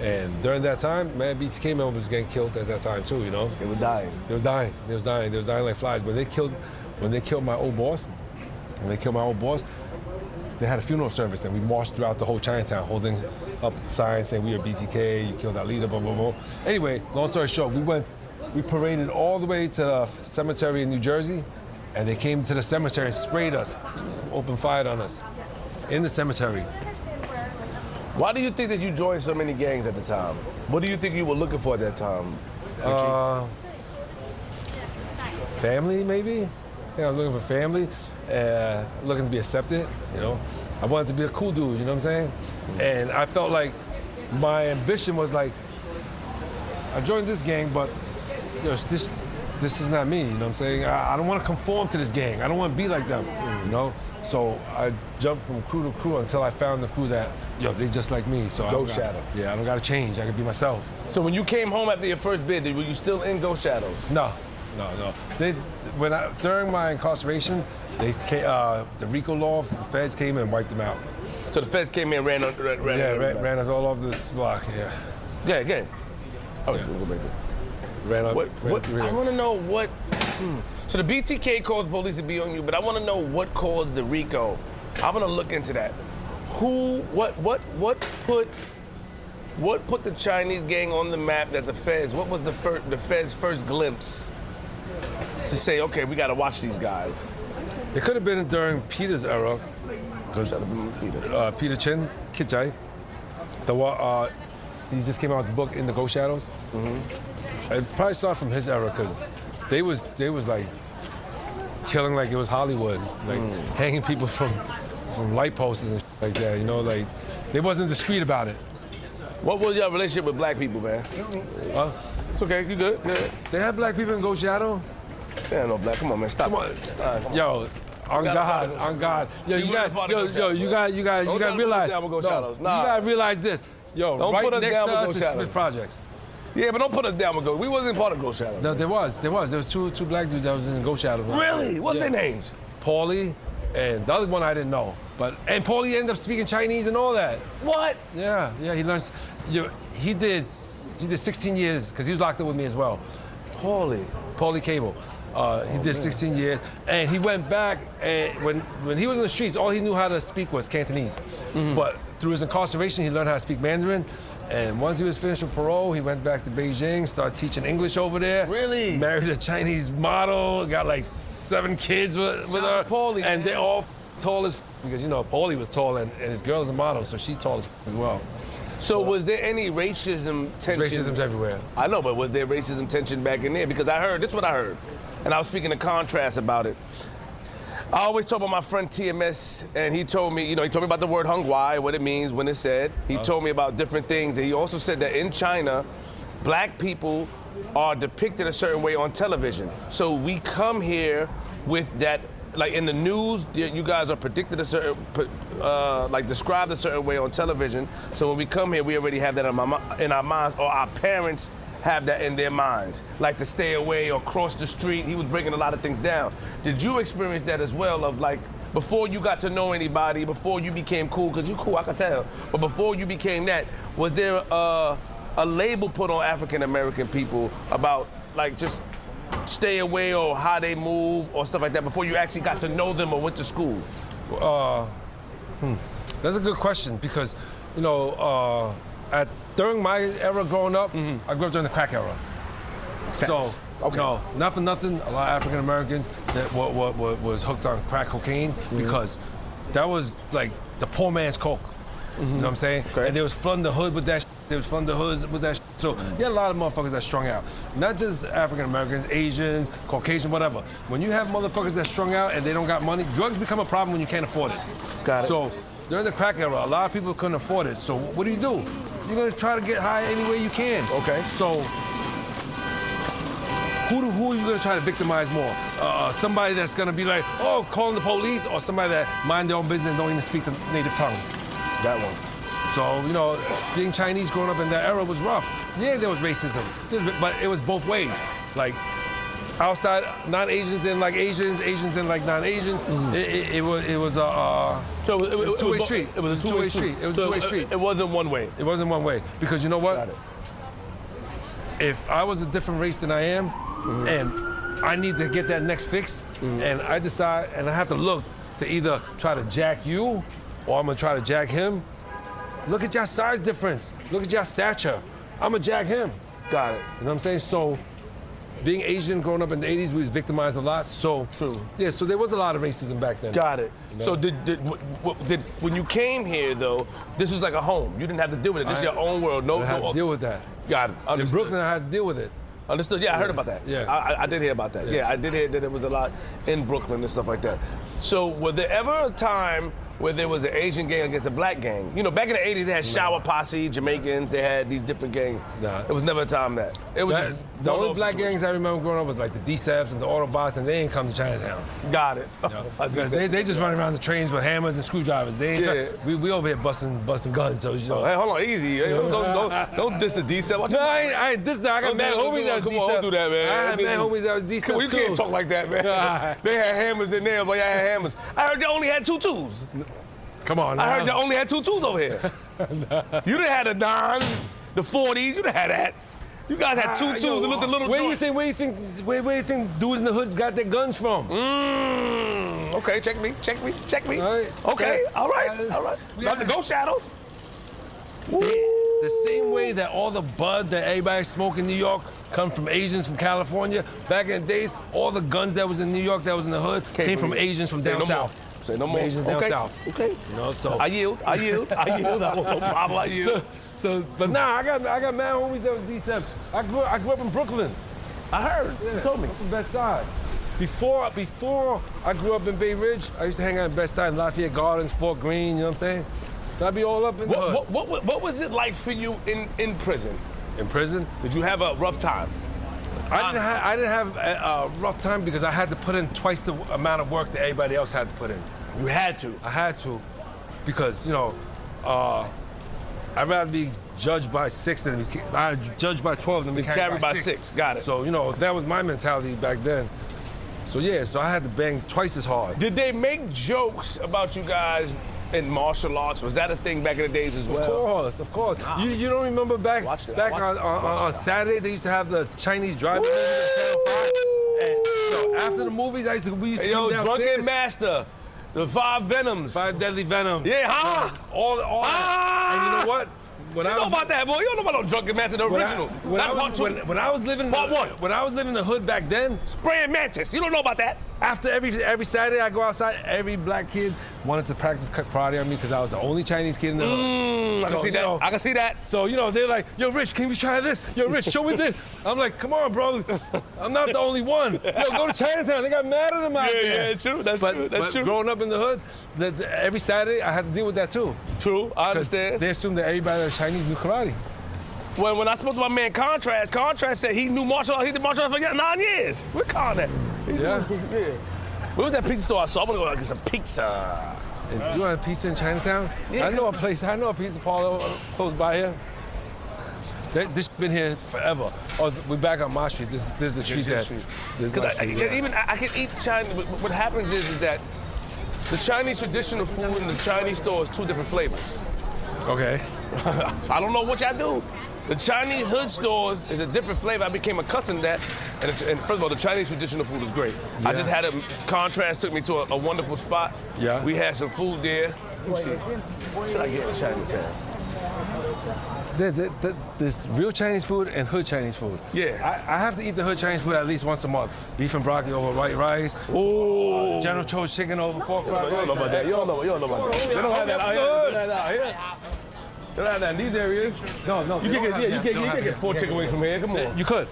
S2: And during that time, man, BTK members was getting killed at that time too. You know,
S1: They were dying.
S2: They was dying like flies. When they killed my old boss, they had a funeral service and we marched throughout the whole Chinatown holding up signs saying we are BTK, you killed our leader, blah, blah, blah. Anyway, long story short, we paraded all the way to the cemetery in New Jersey and they came to the cemetery and sprayed us, opened fire on us in the cemetery.
S1: Why do you think that you joined so many gangs at the time? What do you think you were looking for at that time?
S2: Family, maybe? I think I was looking for family, looking to be accepted, you know? I wanted to be a cool dude, you know what I'm saying? And I felt like my ambition was like, I joined this gang, but you know, this is not me, you know what I'm saying? I don't want to conform to this gang. I don't want to be like them, you know? So I jumped from crew to crew until I found the crew that, yo, they just like me. So
S1: Ghost Shadow.
S2: Yeah, I don't gotta change. I can be myself.
S1: So when you came home after your first bid, were you still in Ghost Shadows?
S2: No. During my incarceration, the Rico law, the feds came and wiped them out.
S1: So the feds came in and ran
S2: ran us all over this block. Yeah.
S1: Yeah, again. Oh, yeah. We'll go back there. I want to know what. So the BTK caused police to be on you, but I want to know what caused the Rico. I want to look into that. What put the Chinese gang on the map that the feds? What was the feds' first glimpse to say, okay, we got to watch these guys?
S2: It could have been during Peter's era, because Peter Chin, Kitchai, he just came out with the book In the Ghost Shadows. It probably started from his era because they was like chilling like it was Hollywood, like hanging people from light posts and like that. You know, like they wasn't discreet about it.
S1: What was your relationship with black people, man? It's okay, you good?
S2: They had black people in Ghost Shadow.
S1: Yeah, no black. Come on, man, stop.
S2: Come on. Yo, on God. Yo, you got realize. You gotta realize this. Yo,
S1: don't
S2: right
S1: put us
S2: next
S1: down
S2: to
S1: with
S2: us
S1: Ghost
S2: is
S1: Shadows.
S2: Smith Projects.
S1: Yeah, but don't put us down with Ghost. We wasn't part of Ghost Shadows.
S2: No, there was two black dudes that was in Ghost Shadows.
S1: Really? What's their names?
S2: Paulie, and the other one I didn't know. And Paulie ended up speaking Chinese and all that.
S1: What?
S2: Yeah, he learns. He did 16 years because he was locked up with me as well.
S1: Paulie
S2: Cable. He did 16 years, and he went back. And when he was in the streets, all he knew how to speak was Cantonese. But through his incarceration, he learned how to speak Mandarin. And once he was finished with parole, he went back to Beijing, started teaching English over there.
S1: Really?
S2: Married a Chinese model, got like 7 kids with her.
S1: Paulie,
S2: and
S1: man.
S2: they're all tall as because, you know, Paulie was tall, and his girl is a model, so she's tall as well.
S1: So was there any racism tension?
S2: Racism's everywhere.
S1: I know, but was there racism tension back in there? Because I heard, this is what I heard, and I was speaking to Contrast about it. I always talk about my friend TMS, and he told me, he told me about the word Hung Wai, what it means when it's said. He told me about different things, and he also said that in China, black people are depicted a certain way on television. So we come here with that, like in the news, you guys are predicted a certain, described a certain way on television. So when we come here, we already have that in our minds, or our parents have that in their minds, like to stay away or cross the street. He was breaking a lot of things down. Did you experience that as well, of like, before you got to know anybody, before you became cool, because you cool, I can tell, but before you became that, was there a label put on African-American people about like just stay away or how they move or stuff like that before you actually got to know them or went to school?
S2: That's a good question because, during my era growing up, I grew up during the crack era. So, not for nothing, a lot of African Americans that was hooked on crack cocaine because that was like the poor man's coke. You know what I'm saying?
S1: Okay.
S2: And they was flooding the hood with that. They was flooding the hoods with that. So you had a lot of motherfuckers that strung out. Not just African Americans, Asians, Caucasian, whatever. When you have motherfuckers that strung out and they don't got money, drugs become a problem when you can't afford it.
S1: Got it.
S2: So during the crack era, a lot of people couldn't afford it. So what do? You're gonna try to get high any way you can.
S1: Okay.
S2: So who are you gonna try to victimize more? Somebody that's gonna be like, oh, calling the police, or somebody that mind their own business and don't even speak the native tongue?
S1: That one.
S2: So, being Chinese growing up in that era was rough. Yeah, there was racism, but it was both ways. Like, outside, non-Asians didn't like Asians, Asians didn't like non-Asians. It was a two-way street. It was a two-way street. It was a two-way street.
S1: It wasn't one way.
S2: It wasn't one way. Because you know what?
S1: Got it.
S2: If I was a different race than I am, and I need to get that next fix, and I decide, and I have to look to either try to jack you, or I'm gonna try to jack him. Look at your size difference. Look at your stature. I'm gonna jack him.
S1: Got it.
S2: You know what I'm saying? So, being Asian, growing up in the 80s, we was victimized a lot. So
S1: True.
S2: Yeah, so there was a lot of racism back then.
S1: Got it.
S2: You know?
S1: So did when you came here though, this was like a home. You didn't have to deal with it. This is your own world.
S2: I had to deal with that.
S1: Got it.
S2: In
S1: Understood.
S2: Brooklyn, I had to deal with it.
S1: Understood. Yeah, I heard about that.
S2: Yeah.
S1: I did hear about that.
S2: Yeah.
S1: Yeah, I did hear that it was a lot in Brooklyn and stuff like that. So was there ever a time where there was an Asian gang against a black gang? Back in the 80s, they had Shower Posse, Jamaicans, they had these different gangs.
S2: Nah.
S1: It was never a time that. It was just
S2: The only
S1: one-off
S2: black
S1: situation.
S2: gangs I remember growing up was like the D-Saps and the Autobots, and they ain't come to Chinatown.
S1: Got it.
S2: Because they just run around the trains with hammers and screwdrivers. They ain't
S1: Yeah.
S2: we over here busting guns, so
S1: Hey, hold on, easy. Hey, don't diss the D7.
S2: No, I ain't this. I got mad homies that was
S1: Come on, don't do that, man.
S2: I had mad homies that was D-Saps
S1: Well, you can't talk like that, man. They had hammers in there, but y'all had hammers. I heard they only had tutus.
S2: Come on,
S1: I heard they only had tutus over here. You done had the 9s, the 40s, you done had that. You guys had tutus,
S2: Yo,
S1: they looked a little
S2: Where you
S1: joint.
S2: think dudes in the hood got their guns from?
S1: Okay, check me.
S2: All right.
S1: Okay,
S2: Yeah.
S1: all right. About to go shadows.
S2: The same way that all the bud that everybody smoked in New York come from Asians from California, back in the days, all the guns that was in New York that was in the hood came from Asians from
S1: Say
S2: down
S1: no more.
S2: south.
S1: Say no more.
S2: Asians down
S1: Okay.
S2: south.
S1: Okay.
S2: So
S1: I yield. I want no problem. I yield.
S2: but nah, I got mad homies that was D7. I grew up in Brooklyn.
S1: I heard. You told me.
S2: I'm from Bed-Stuy. Before I grew up in Bay Ridge, I used to hang out in Bed-Stuy, in Lafayette Gardens, Fort Greene. You know what I'm saying? So I'd be all up in the hood.
S1: What was it like for you in prison?
S2: In prison?
S1: Did you have a rough time?
S2: I didn't have a rough time because I had to put in twice the amount of work that everybody else had to put in.
S1: You had to.
S2: I had to because, I'd rather be judged by 6 than judged by 12 than be carried by 6.
S1: Got it.
S2: So, that was my mentality back then. So, so I had to bang twice as hard.
S1: Did they make jokes about you guys in martial arts? Was that a thing back in the days as well?
S2: Of course. You don't remember back on Saturday they used to have the Chinese drive-in movies on Channel 5? And yo, after the movies, we used to
S1: Yo,
S2: come downstairs.
S1: Drunken Master, the 5 Venoms.
S2: 5 Deadly Venoms.
S1: Yeah, huh?
S2: All that. And you know what?
S1: You know about that, boy. You don't know about no Drunken Master, the original.
S2: When I was living
S1: Part one.
S2: when I was living in the hood back then,
S1: Spraying Mantis. You don't know about that.
S2: after every Saturday I go outside, every black kid wanted to practice karate on me because I was the only Chinese kid in the hood.
S1: I can see that. I can see that.
S2: So, you know, they're like, yo, Rich, can we try this? Yo, Rich, show me this. I'm like, come on, bro. I'm not the only one. Yo, go to Chinatown. They got mad at them out there.
S1: Yeah, true. That's true. That's
S2: But
S1: true.
S2: growing up in the hood, every Saturday I had to deal with that too.
S1: True. I
S2: 'Cause
S1: understand.
S2: They assumed that everybody that was Chinese knew karate.
S1: When I spoke to my man Contrast said he knew martial arts. He did martial arts for 9 years. What call that?
S2: Yeah.
S1: Where was that pizza store I saw? I'm gonna go get some pizza.
S2: And you want a pizza in Chinatown?
S1: Yeah.
S2: I know a pizza parlor close by here. This been here forever. Oh, we're back on Ma Street. This is the street that. This is my
S1: Because
S2: street, yeah.
S1: I can eat Chinese. What happens is that the Chinese traditional food and the Chinese store is 2 different flavors.
S2: Okay.
S1: I don't know what y'all do. The Chinese hood stores is a different flavor. I became accustomed to that. And first of all, the Chinese traditional food is great. I
S2: Yeah.
S1: just had a Contrast took me to a wonderful spot.
S2: Yeah.
S1: We had some food there. What should I get in Chinatown?
S2: There's real Chinese food and hood Chinese food.
S1: Yeah.
S2: I have to eat the hood Chinese food at least once a month. Beef and broccoli over white rice.
S1: Oh.
S2: General Cho's chicken over pork fried rice.
S1: You don't know about that. You don't know about that. They don't have that out here. They don't have that out here. They don't have that in these areas.
S2: No,
S1: You can get 4 chicken wings from here. Come on.
S2: You could.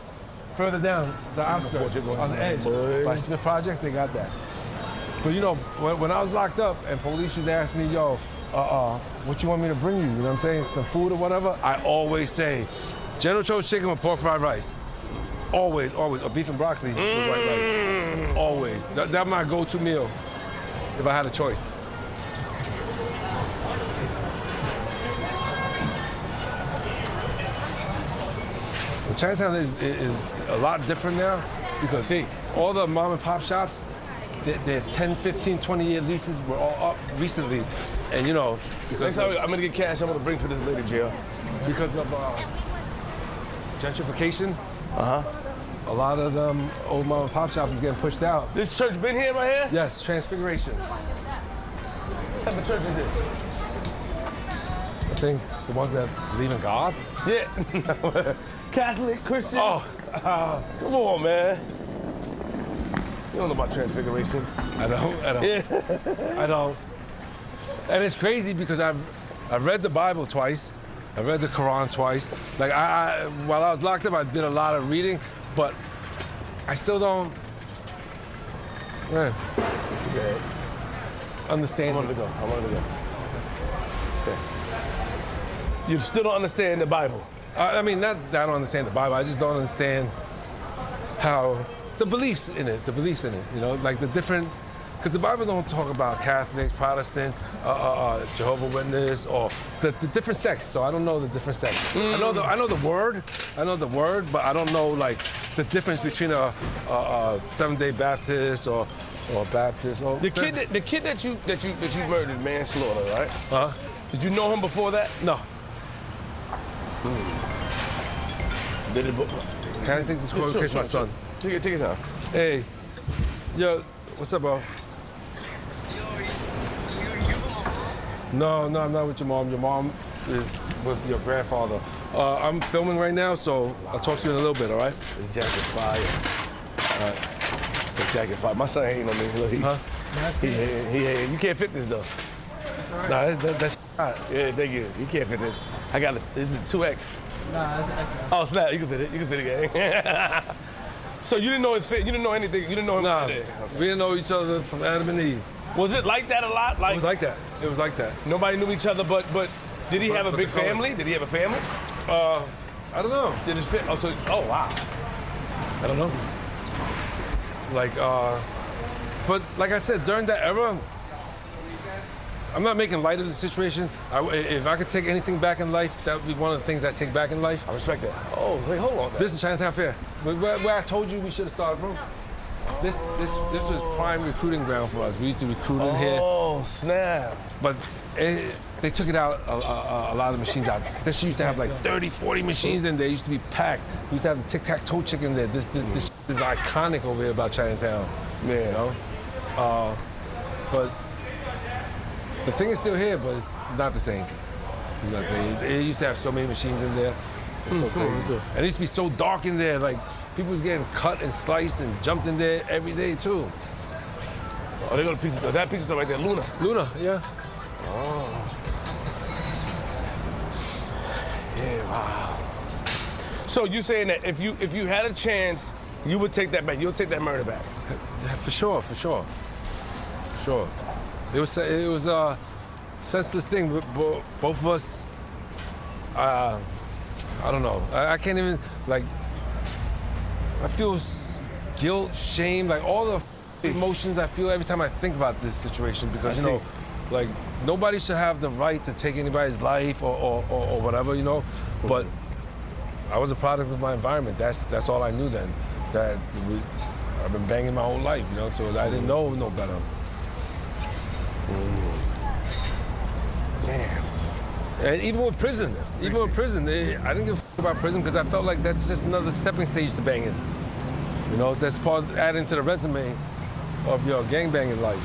S2: Further down the outskirts, on the edge. By Smith Projects, they got that. But you know, when I was locked up and police used to ask me, yo, what you want me to bring you? You know what I'm saying? Some food or whatever? I always say, General Cho's chicken with pork fried rice. Always, always. Or beef and broccoli with white rice. Always. That's my go-to meal if I had a choice. Chinatown is a lot different now because all the mom and pop shops, their 10, 15, 20-year leases were all up recently. And you know, because
S1: Next time I'm gonna get cash I'm gonna bring for this lady, jail.
S2: Because of gentrification, a lot of them old mom and pop shops is getting pushed out.
S1: This church been here right here?
S2: Yes, Transfiguration.
S1: What type of church is this?
S2: I think the ones that believe in God.
S1: Yeah. Catholic, Christian.
S2: Oh,
S1: Come on, man. You don't know about Transfiguration.
S2: I don't.
S1: Yeah.
S2: I don't. And it's crazy because I've read the Bible twice. I read the Quran twice. Like while I was locked up, I did a lot of reading, but I still don't understand.
S1: I wanted to go. Yeah. You still don't understand the Bible.
S2: I mean, not that I don't understand the Bible. I just don't understand how the beliefs in it. You know, like the different. Because the Bible don't talk about Catholics, Protestants, Jehovah's Witness, or the different sects. So I don't know the different sects. I know the word. But I don't know like the difference between a Seventh-day Baptist or Baptist. Or
S1: The kid that you murdered, manslaughter, right? Did you know him before that?
S2: No.
S1: Did it?
S2: Can I take this call? Kiss my son.
S1: Take your time.
S2: Hey, yo, what's up, bro? No, I'm not with your mom. Your mom is with your grandfather. I'm filming right now, so I'll talk to you in a little bit, all right?
S1: This jacket fire. All right. This jacket fire. My son hating on me. Look, he you can't fit this though.
S2: Nah, that's hot.
S1: Yeah, thank you. You can't fit this. I got it. This is 2X.
S4: Nah, that's
S1: Oh snap! You can fit it. You can fit it, gang. So you didn't know his fit. You didn't know anything. You didn't know him.
S2: Nah,
S1: Okay.
S2: we didn't know each other from Adam and Eve.
S1: Was it like that a lot?
S2: It was like that. It was like that.
S1: Nobody knew each other, but did he have a
S2: But
S1: big
S2: the colors.
S1: family? Did he have a family?
S2: I don't know.
S1: Did his fit? Oh wow.
S2: I don't know. Like, but like I said, during that era, I'm not making light of the situation. If I could take anything back in life, that would be one of the things I take back in life.
S1: I respect that. Oh wait, hold on.
S2: This is Chinatown Fair, where I told you we should have started from. This was prime recruiting ground for us. We used to recruit in here,
S1: Oh snap!
S2: but they took it out, a lot of the machines out. This used to have like 30, 40 machines in there. It used to be packed. We used to have the tic-tac-toe chicken there. This is iconic over here about Chinatown.
S1: Yeah.
S2: You know? But the thing is still here, but it's not the same. You know what I'm saying? It used to have so many machines in there. It's so crazy. And it used to be so dark in there. Like, people was getting cut and sliced and jumped in there every day, too.
S1: Oh, they go to pizza. That pizza right there, Luna.
S2: Luna, yeah.
S1: Oh. Yeah, wow. So you saying that if you had a chance, you would take that back? You'll take that murder back?
S2: For sure. It was a senseless thing, but both of us. I don't know. I can't even like. I feel guilt, shame, like all the emotions I feel every time I think about this situation because, you know, like nobody should have the right to take anybody's life or whatever, you know. But I was a product of my environment. That's all I knew then. I've been banging my whole life, you know, so I didn't know no better.
S1: Damn.
S2: And even with prison, I didn't give a about prison because I felt like that's just another stepping stage to banging. You know, that's part adding to the resume of your gangbanging life.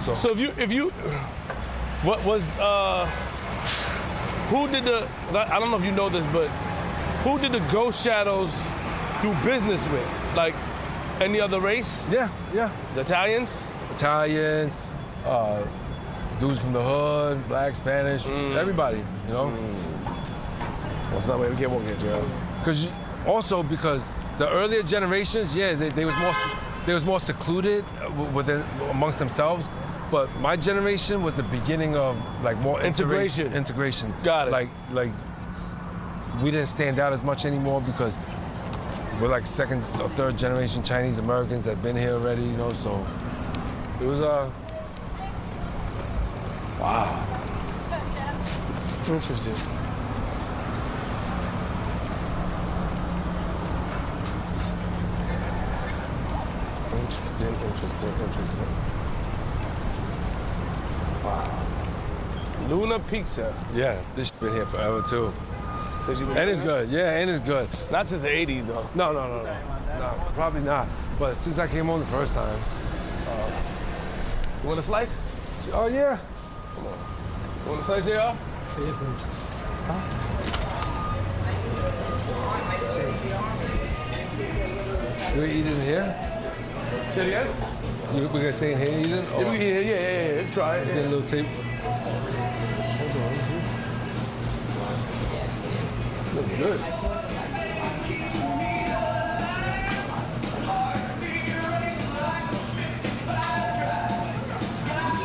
S1: So if you, what was, who did the, I don't know if you know this, but who did the Ghost Shadows do business with? Like any other race?
S2: Yeah.
S1: The Italians?
S2: Italians, dudes from the hood, black, Spanish, everybody, you know?
S1: Well, it's not way we can't walk here, Joe.
S2: Because the earlier generations, they was more secluded amongst themselves. But my generation was the beginning of like more
S1: Integration. Got it.
S2: Like we didn't stand out as much anymore because we're like second or third generation Chinese Americans that've been here already, you know. So it was
S1: wow. Interesting. Interesting. Wow. Luna Pizza.
S2: yeah, this been here forever too.
S1: Says you been
S2: And it's
S1: doing
S2: good. Yeah, and it's good.
S1: that? Not since the 80s, though.
S2: No, probably not. But since I came home the first time.
S1: You want a slice?
S2: Oh yeah.
S1: You want a slice, y'all?
S2: You eat it in here?
S1: Say it again?
S2: We're gonna stay in here and eat it? Or
S1: Yeah. Try it.
S2: get a little table?
S1: Looks good.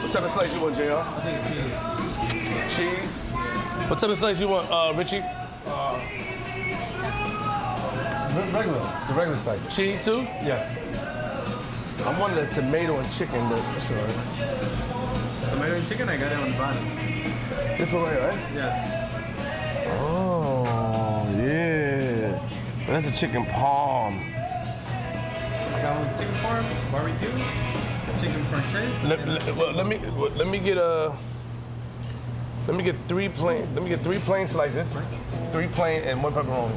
S1: What type of slice you want, JR?
S4: I think
S1: Cheese. What type of slice you want, Richie?
S2: The regular slice.
S1: Cheese too?
S2: Yeah.
S1: I wanted a tomato and chicken, but that's all right.
S4: tomato and chicken, I got it on the bottom.
S1: Different way, right?
S4: Yeah.
S1: Oh, yeah. But that's a chicken palm.
S4: Some chicken parm, barbecue, chicken franchise.
S1: Let me get three plain slices, 3 plain and 1 pepperoni.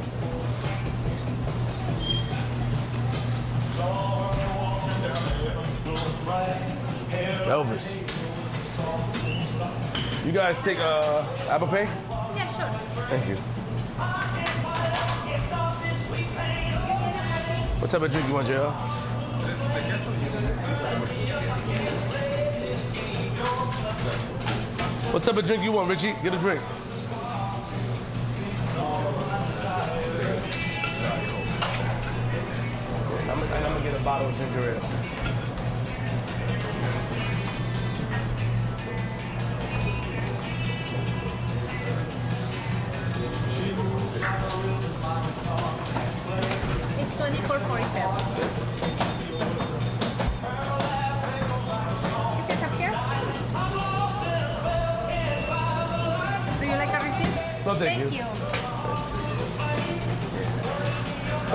S1: Elvis. You guys take Apple Pay?
S6: Yeah, sure.
S1: Thank you. What type of drink you want, JL? What type of drink you want, Richie? Get a drink. I'm gonna get a bottle of ginger ale.
S6: It's 24.47. Ketchup here? Do you like a receipt?
S1: No, thank you.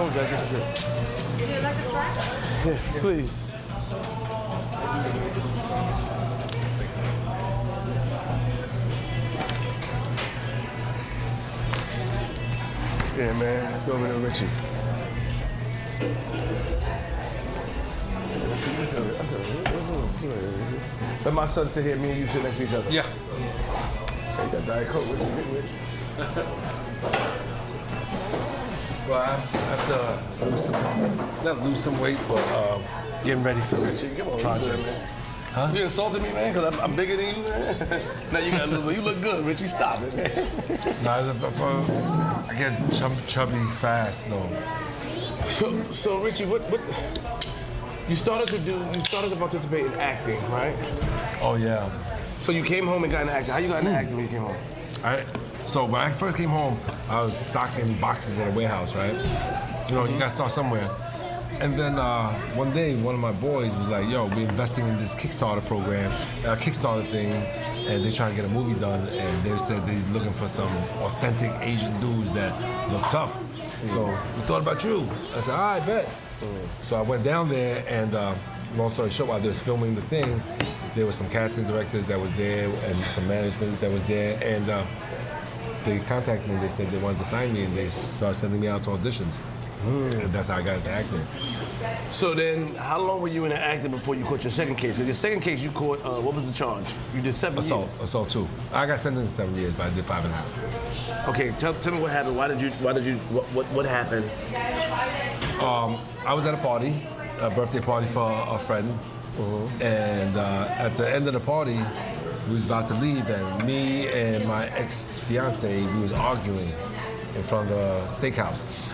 S1: Oh, God, get a drink.
S6: Do you like a Sprite?
S1: Yeah, please. Yeah, man. Let's go over to Richie. Let my son sit here, me and you sit next to each other.
S2: Yeah.
S1: You got Diet Coke, Richie, get Richie.
S2: Well, I have to lose some, not lose some weight, but getting ready for this
S1: Come on,
S2: project.
S1: you good, man.
S2: Huh?
S1: You insulted me, man, because I'm bigger than you, man. Now you got a little, you look good, Richie. Stop it, man.
S2: No, I get chubby fast, though.
S1: So Richie, what you started to participate in acting, right?
S2: Oh, yeah.
S1: So you came home and got into acting. How you got into acting when you came home?
S2: So when I first came home, I was stocking boxes in a warehouse, right? You know, you gotta start somewhere. And then one day, one of my boys was like, yo, we're investing in this Kickstarter program, Kickstarter thing, and they're trying to get a movie done, and they said they're looking for some authentic Asian dudes that look tough. So we thought about you. I said, all right, bet. So I went down there, and long story short, while they was filming the thing, there was some casting directors that was there and some management that was there, and they contacted me. They said they wanted to sign me, and they started sending me out to auditions. And that's how I got into acting.
S1: So then, how long were you in acting before you caught your second case? In your second case, you caught, what was the charge? You did 7 years.
S2: Assault 2. I got sentenced to 7 years, but I did 5.5.
S1: Okay, tell me what happened. What happened?
S2: I was at a party, a birthday party for a friend, and at the end of the party, we was about to leave, and me and my ex-fiance, we was arguing in front of the steakhouse.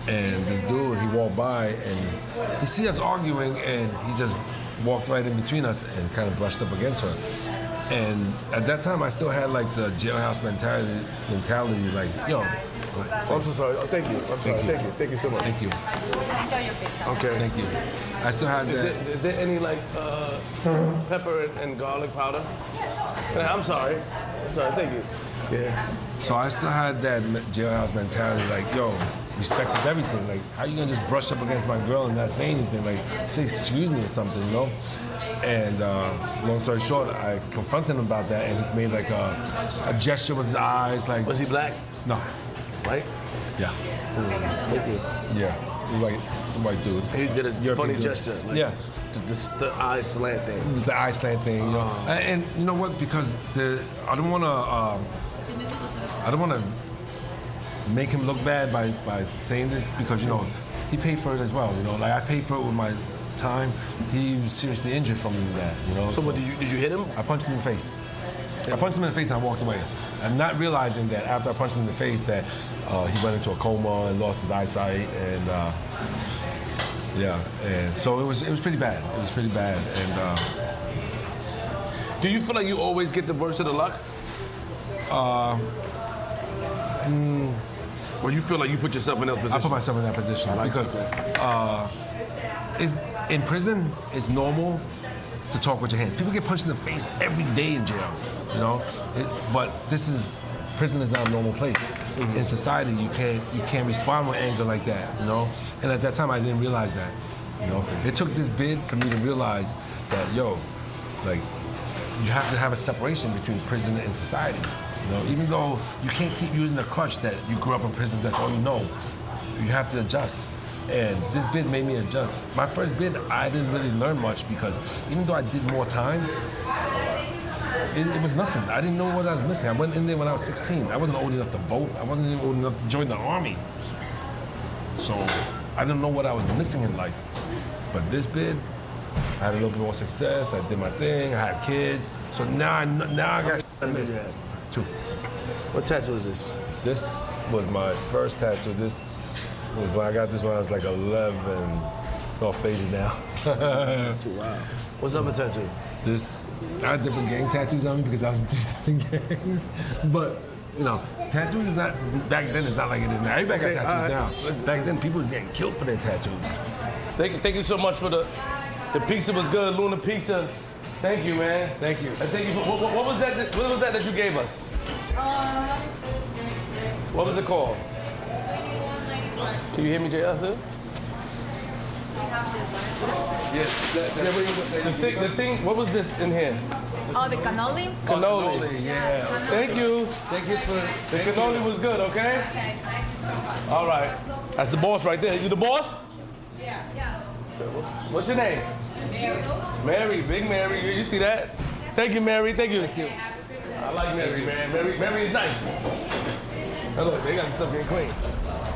S2: And this dude, he walked by, and he see us arguing, and he just walked right in between us and kind of brushed up against her. And at that time, I still had like the jailhouse mentality, like, yo.
S1: I'm so sorry. Oh, thank you. I'm sorry. Thank you. Thank you so much.
S2: Thank you.
S6: Enjoy your pizza.
S1: Okay.
S2: Thank you. I still had that.
S1: Is there any like pepper and garlic powder? Yeah, I'm sorry. Thank you. Yeah.
S2: So I still had that jailhouse mentality, like, yo, respect is everything. Like, how you gonna just brush up against my girl and not say anything? Like, say excuse me or something, you know? And long story short, I confronted him about that, and he made like a gesture with his eyes, like.
S1: Was he black?
S2: No.
S1: White?
S2: Yeah.
S1: Thank you.
S2: Yeah. He white, some white dude.
S1: He did a
S2: European
S1: funny
S2: dude.
S1: gesture. Like
S2: Yeah.
S1: The eye slant thing.
S2: The eye slant thing, you know. And you know what? Because I don't want to make him look bad by saying this, because you know he paid for it as well. You know, like I paid for it with my time. He was seriously injured from that. You know.
S1: So what, did you hit him?
S2: I punched him in the face. I punched him in the face and I walked away. And not realizing that after I punched him in the face that he went into a coma and lost his eyesight, and yeah, and so it was pretty bad. It was pretty bad. And
S1: do you feel like you always get the worst of the luck? Or you feel like you put yourself in that position?
S2: I put myself in that position because in prison it's normal to talk with your hands. People get punched in the face every day in jail, you know. But prison is not a normal place. In society, you can't respond with anger like that, you know. And at that time, I didn't realize that, you know. It took this bid for me to realize that, yo, like, you have to have a separation between prison and society. You know, even though you can't keep using the crutch that you grew up in prison, that's all you know. You have to adjust. And this bid made me adjust. My first bid, I didn't really learn much because even though I did more time, it was nothing. I didn't know what I was missing. I went in there when I was 16. I wasn't old enough to vote. I wasn't even old enough to join the army. So I didn't know what I was missing in life. But this bid, I had a little bit more success. I did my thing. I had kids. So now I got. Two.
S1: What tattoo is this?
S2: This was my first tattoo. This was when I got this when I was like 11. It's all faded now.
S1: Wow. What's up with tattoo?
S2: I had different gang tattoos on me because I was in 2 different gangs. But, you know, tattoos is not, back then it's not like it is now. Everybody got tattoos now. Back then people was getting killed for their tattoos.
S1: Thank you so much for the pizza was good, Luna Pizza. Thank you, man.
S2: Thank you.
S1: And thank you for, what was that you gave us? What was it called? Can you hear me, Jay?
S6: have this one.
S2: Yes.
S1: The thing, what was this in here?
S6: Oh, the cannoli?
S1: Cannoli.
S2: Yeah.
S1: Thank you.
S2: Thank you for.
S1: The cannoli was good, okay?
S6: Okay, thank you so much.
S1: All right. That's the boss right there. You the boss?
S6: Yeah. Yeah.
S1: What's your name? Mary, Big Mary. You see that? Thank you, Mary. Thank you. Thank you. I like Mary, man. Mary is nice. Oh, look, they got the stuff getting clean.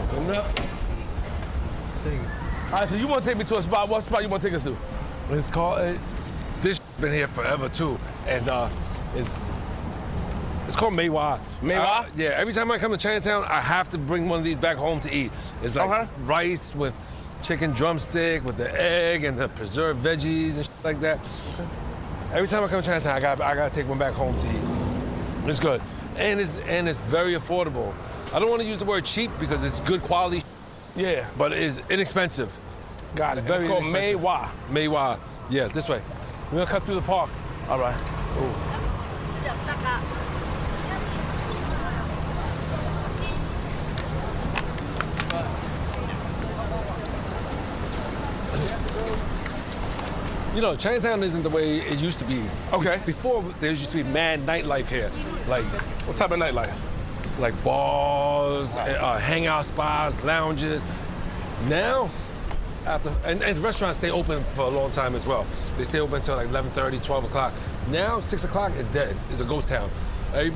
S1: Clean it up. All right, so you want to take me to a spot? What spot you want to take us to?
S2: It's called. This been here forever too, and it's called Meiwa.
S1: Meiwa?
S2: Yeah. Every time I come to Chinatown, I have to bring one of these back home to eat. It's like
S1: Okay.
S2: rice with chicken drumstick with the egg and the preserved veggies and shit like that. Every time I come to Chinatown, I gotta take one back home to eat. It's good, and it's very affordable. I don't want to use the word cheap because it's good quality,
S1: Yeah.
S2: but it's inexpensive.
S1: Got it.
S2: Very
S1: It's called
S2: inexpensive.
S1: Meiwa.
S2: Meiwa. Yeah, this way. We're gonna cut through the park.
S1: All right.
S2: You know, Chinatown isn't the way it used to be.
S1: Okay.
S2: Before, there used to be mad nightlife here. Like
S1: What type of nightlife?
S2: bars, hangout spots, lounges. Now, and restaurants stay open for a long time as well. They stay open until like 11:30, 12 o'clock. Now, 6 o'clock is dead. It's a ghost town.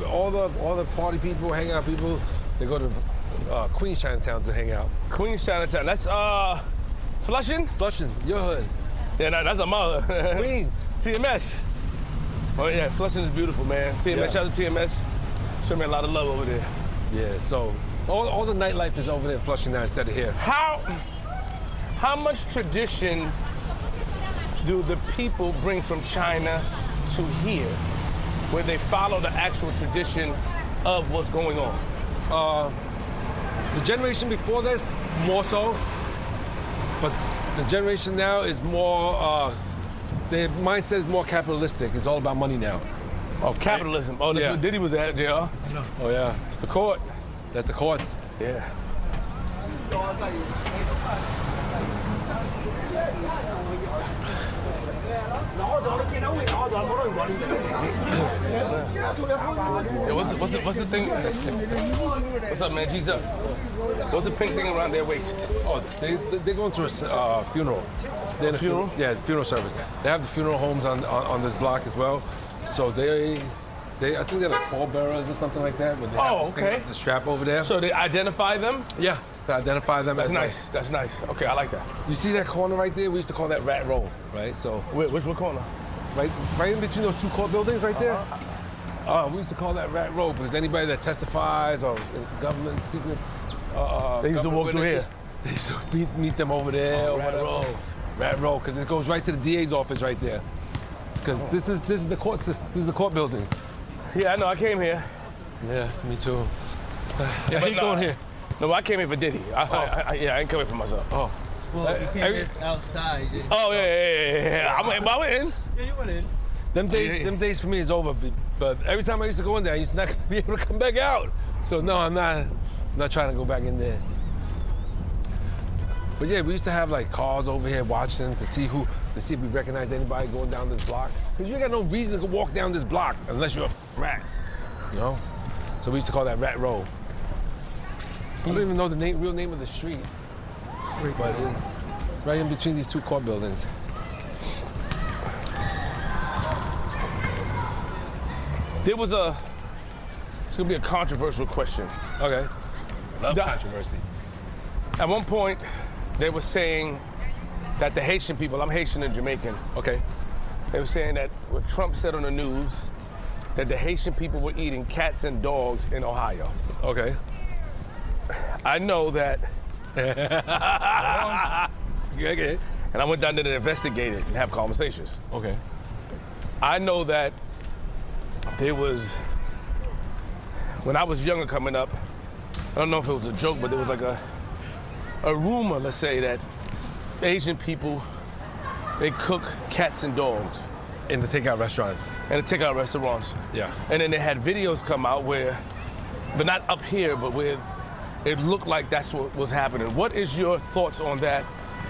S2: All the party people, hangout people, they go to Queens Chinatown to hang out.
S1: Queens Chinatown. That's Flushing?
S2: Flushing, your hood.
S1: Yeah, that's a mother.
S2: Queens.
S1: TMS. Oh yeah, Flushing is beautiful, man. TMS,
S2: Yeah.
S1: shout out to TMS. Show me a lot of love over there.
S2: Yeah, so all the nightlife is over there in Flushing now instead of here.
S1: How much tradition do the people bring from China to here, where they follow the actual tradition of what's going on?
S2: The generation before this, more so, but the generation now is more, their mindset is more capitalistic. It's all about money now.
S1: Oh, capitalism. Oh, that's
S2: Yeah.
S1: what Diddy was at, JR.
S2: Oh yeah,
S1: It's the court.
S2: that's the courts.
S1: Yeah. Yeah, what's the thing? What's up, man? G's up. What's the pink thing around their waist?
S2: Oh, they're going through a funeral. They're in a
S1: Funeral?
S2: Yeah, funeral service. They have the funeral homes on this block as well. So they I think they're like pallbearers or something like that. Where they
S1: Oh,
S2: have this
S1: okay.
S2: thing, the strap over there.
S1: So they identify them?
S2: Yeah, to identify them
S1: That's
S2: as
S1: nice. That's nice. Okay, I like that.
S2: You see that corner right there? We used to call that rat row, right? So
S1: Which corner?
S2: right in between those two court buildings right there. We used to call that rat row because anybody that testifies or government secret,
S1: They used to
S2: government
S1: walk through
S2: witnesses, they used to meet them over there. or
S1: Rat
S2: whatever.
S1: Row.
S2: Rat row, because it goes right to the DA's office right there. Because this is the court system. This is the court buildings.
S1: Yeah, I know. I came here.
S2: Yeah, me too. I
S1: but
S2: hate
S1: no,
S2: going here.
S1: No, I came here for Diddy. I ain't coming for myself.
S2: Oh,
S4: Well, you came in outside.
S1: Oh yeah. I went in.
S4: Yeah, you went in.
S2: them days for me is over. But every time I used to go in there, I used to not be able to come back out. So no, I'm not trying to go back in there. But yeah, we used to have like cars over here watching to see if we recognize anybody going down this block. Because you ain't got no reason to go walk down this block unless you're a rat, you know? So we used to call that Rat Row. I don't even know the real name of the street, but it's right in between these two court buildings.
S1: It's gonna be a controversial question.
S2: Okay. Love
S1: Duh.
S2: controversy.
S1: At one point, they were saying that the Haitian people, I'm Haitian and Jamaican,
S2: Okay.
S1: they were saying that what Trump said on the news, that the Haitian people were eating cats and dogs in Ohio.
S2: Okay.
S1: I know that,
S2: Okay.
S1: and I went down there to investigate it and have conversations.
S2: Okay.
S1: I know that there was, when I was younger coming up, I don't know if it was a joke, but there was like a rumor, let's say, that Asian people, they cook cats and dogs
S2: In the takeout restaurants.
S1: in the takeout restaurants.
S2: Yeah.
S1: And then they had videos come out where, but not up here, but where it looked like that's what was happening. What is your thoughts on that?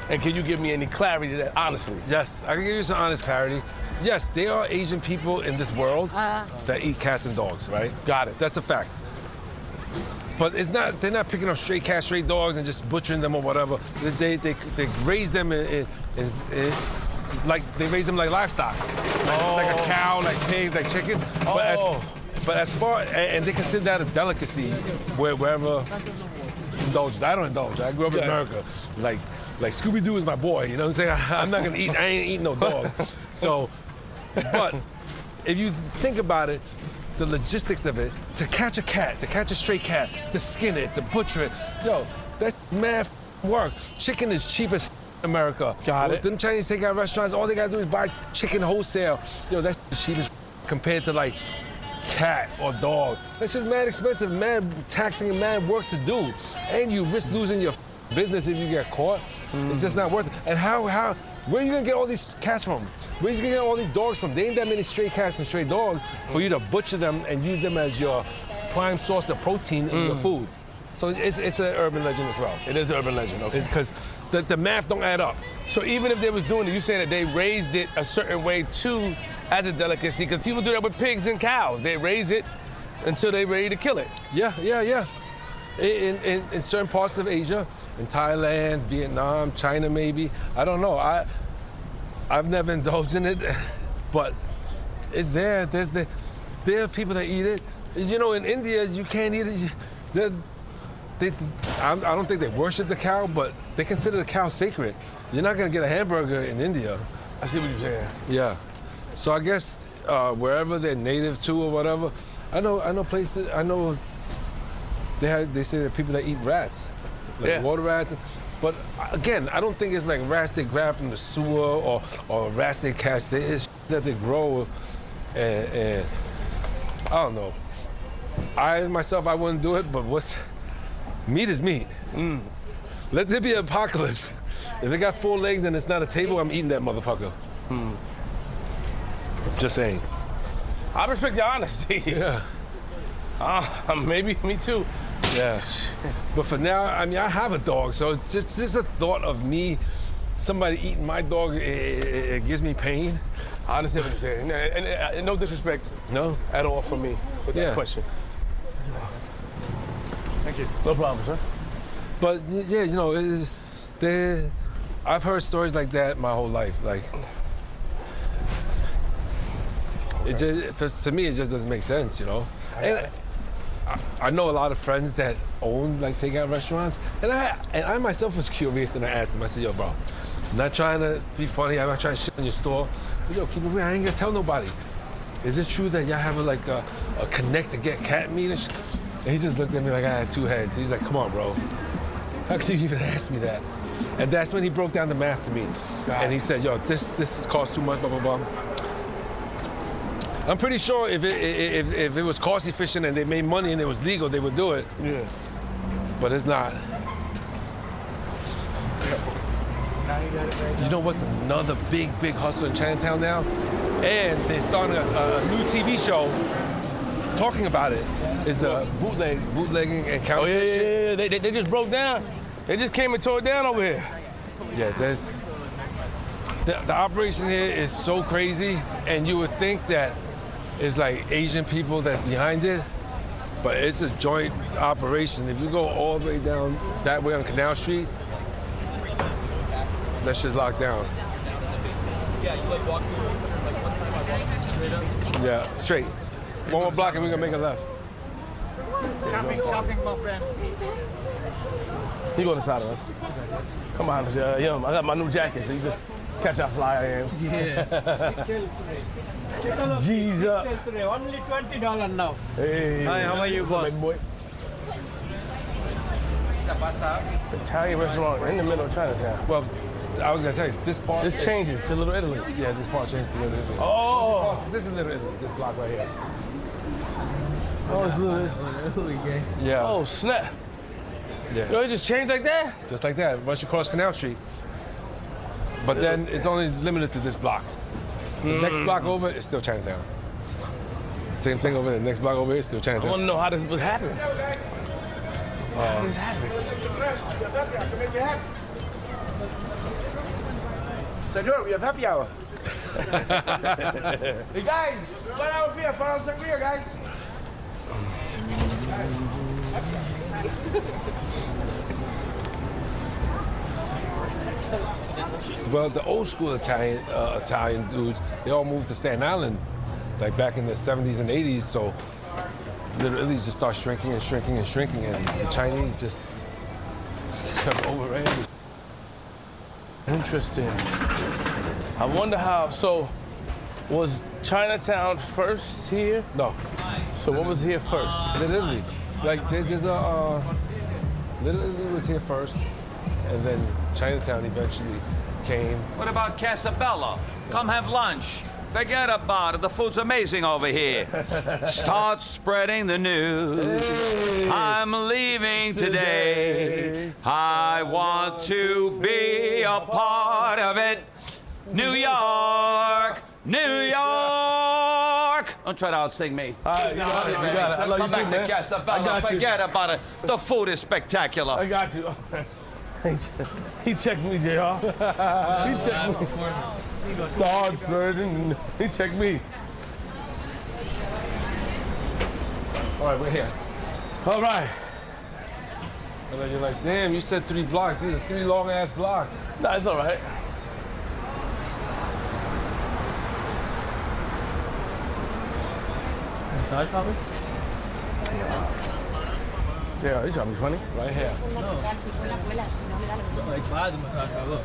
S1: And can you give me any clarity to that, honestly?
S2: Yes, I can give you some honest clarity. Yes, there are Asian people in this world that eat cats and dogs, right?
S1: Got it.
S2: That's a fact. But it's not. They're not picking up stray cats, stray dogs, and just butchering them or whatever. They raise them like they raise them like livestock, like a cow, like pigs, like chicken. But as far and they consider that a delicacy wherever indulges. I don't indulge. I grew up in America, like Scooby-Doo is my boy. You know what I'm saying? I'm not gonna eat. I ain't eating no dog. So, but if you think about it, the logistics of it, to catch a cat, to catch a stray cat, to skin it, to butcher it, yo, that's mad work. Chicken is cheap as America.
S1: Got it.
S2: Them Chinese takeout restaurants, all they gotta do is buy chicken wholesale. Yo, that's cheap as compared to like cat or dog. That's just mad expensive, mad taxing and mad work to do. And you risk losing your business if you get caught. It's just not worth it. And where are you gonna get all these cats from? Where are you gonna get all these dogs from? There ain't that many stray cats and stray dogs for you to butcher them and use them as your prime source of protein in your food. So it's an urban legend as well.
S1: It is an urban legend, okay.
S2: It's because the math don't add up.
S1: So even if they was doing it, you saying that they raised it a certain way too as a delicacy, because people do that with pigs and cows. They raise it until they're ready to kill it.
S2: Yeah. In certain parts of Asia, in Thailand, Vietnam, China maybe, I don't know. I've never indulged in it, but it's there. There are people that eat it. You know, in India, you can't eat it. I don't think they worship the cow, but they consider the cow sacred. You're not gonna get a hamburger in India.
S1: I see what you're saying.
S2: Yeah. So I guess wherever they're native to or whatever, I know places. I know they say that people that eat rats, like water rats. But again, I don't think it's like rats they grab from the sewer or rats they catch. It's that they grow, and I don't know. I myself, I wouldn't do it, but meat is meat. Let there be an apocalypse. If it got 4 legs and it's not a table, I'm eating that motherfucker. Just saying.
S1: I respect your honesty.
S2: Yeah.
S1: Maybe me too.
S2: Yeah. But for now, I mean, I have a dog, so it's just a thought of somebody eating my dog, it gives me pain.
S1: I understand what you're saying. And no disrespect at all from me with that question. Thank you. No problem, sir.
S2: But yeah, you know, I've heard stories like that my whole life. Like, to me, it just doesn't make sense, you know. And I know a lot of friends that own like takeout restaurants, and I myself was curious, and I asked them. I said, "Yo, bro, I'm not trying to be funny. I'm not trying to shit on your store. But yo, keep it real. I ain't gonna tell nobody. Is it true that y'all have a connect to get cat meat?" And he just looked at me like I had 2 heads. He's like, "Come on, bro. How could you even ask me that?" And that's when he broke down the math to me. And he said, "Yo, this costs too much, blah, blah, blah." I'm pretty sure if it was cost efficient and they made money and it was legal, they would do it.
S1: Yeah.
S2: But it's not. You know what's another big hustle in Chinatown now? And they're starting a new TV show talking about it. Is the bootlegging and counterfeit.
S1: Yeah. They just broke down. They just came and tore it down over here.
S2: Yeah, the operation here is so crazy, and you would think that it's like Asian people that's behind it, but it's a joint operation. If you go all the way down that way on Canal Street, that shit's locked down. Yeah, straight. One more block and we're gonna make a left.
S7: Shopping, my friend.
S1: You go to the side of us. Come on, I got my new jacket, so you can catch how fly I am.
S7: Yeah.
S1: Jesus.
S7: Only $20 now.
S1: Hey.
S7: Hi, how are you, boss?
S1: Big boy. It's an Italian restaurant in the middle of Chinatown.
S2: Well, I was gonna say this part.
S1: This changes to Little Italy.
S2: Yeah, this part changes to Little Italy.
S1: Oh.
S2: This is Little Italy. This block right here.
S1: Oh, it's Little Italy.
S2: Yeah.
S1: Oh, snap.
S2: Yeah.
S1: Yo, it just changed like that?
S2: Just like that. Once you cross Canal Street. But then it's only limited to this block. The next block over is still Chinatown. Same thing over there. The next block over here is still
S1: I
S2: Chinatown.
S1: want to know how this was happening. How did this happen?
S8: Senor, we have happy hour. Hey guys, 1 hour beer, 4 hours sangria, guys.
S2: Well, the old school Italian dudes, they all moved to Staten Island, like back in the 70s and 80s. So literally just start shrinking and shrinking and shrinking, and the Chinese just kept overran.
S1: Interesting. I wonder how, so was Chinatown first here?
S2: No,
S1: So what was here first?
S2: literally, like there's a literally was here first, and then Chinatown eventually came.
S9: What about Casabella? Come have lunch. Forget about it. The food's amazing over here. Start spreading the news. I'm leaving today. I want to be a part of it. New York, New York. Don't try to outsing me.
S1: You got it. I love
S9: Come
S1: you
S9: back
S1: too,
S9: to
S1: man.
S9: Casabella.
S1: I got you.
S9: Forget about it. The food is spectacular.
S1: I got you. He checked me, JR. He checked me. Start spreading. He checked me.
S2: All right, we're here.
S1: All right.
S2: And then you're like, damn, you said 3 blocks. These are 3 long ass blocks.
S1: Nah, it's all right.
S4: Massage probably?
S1: JR, you trying to be funny?
S2: Right here.
S4: Like buy the massage parlor.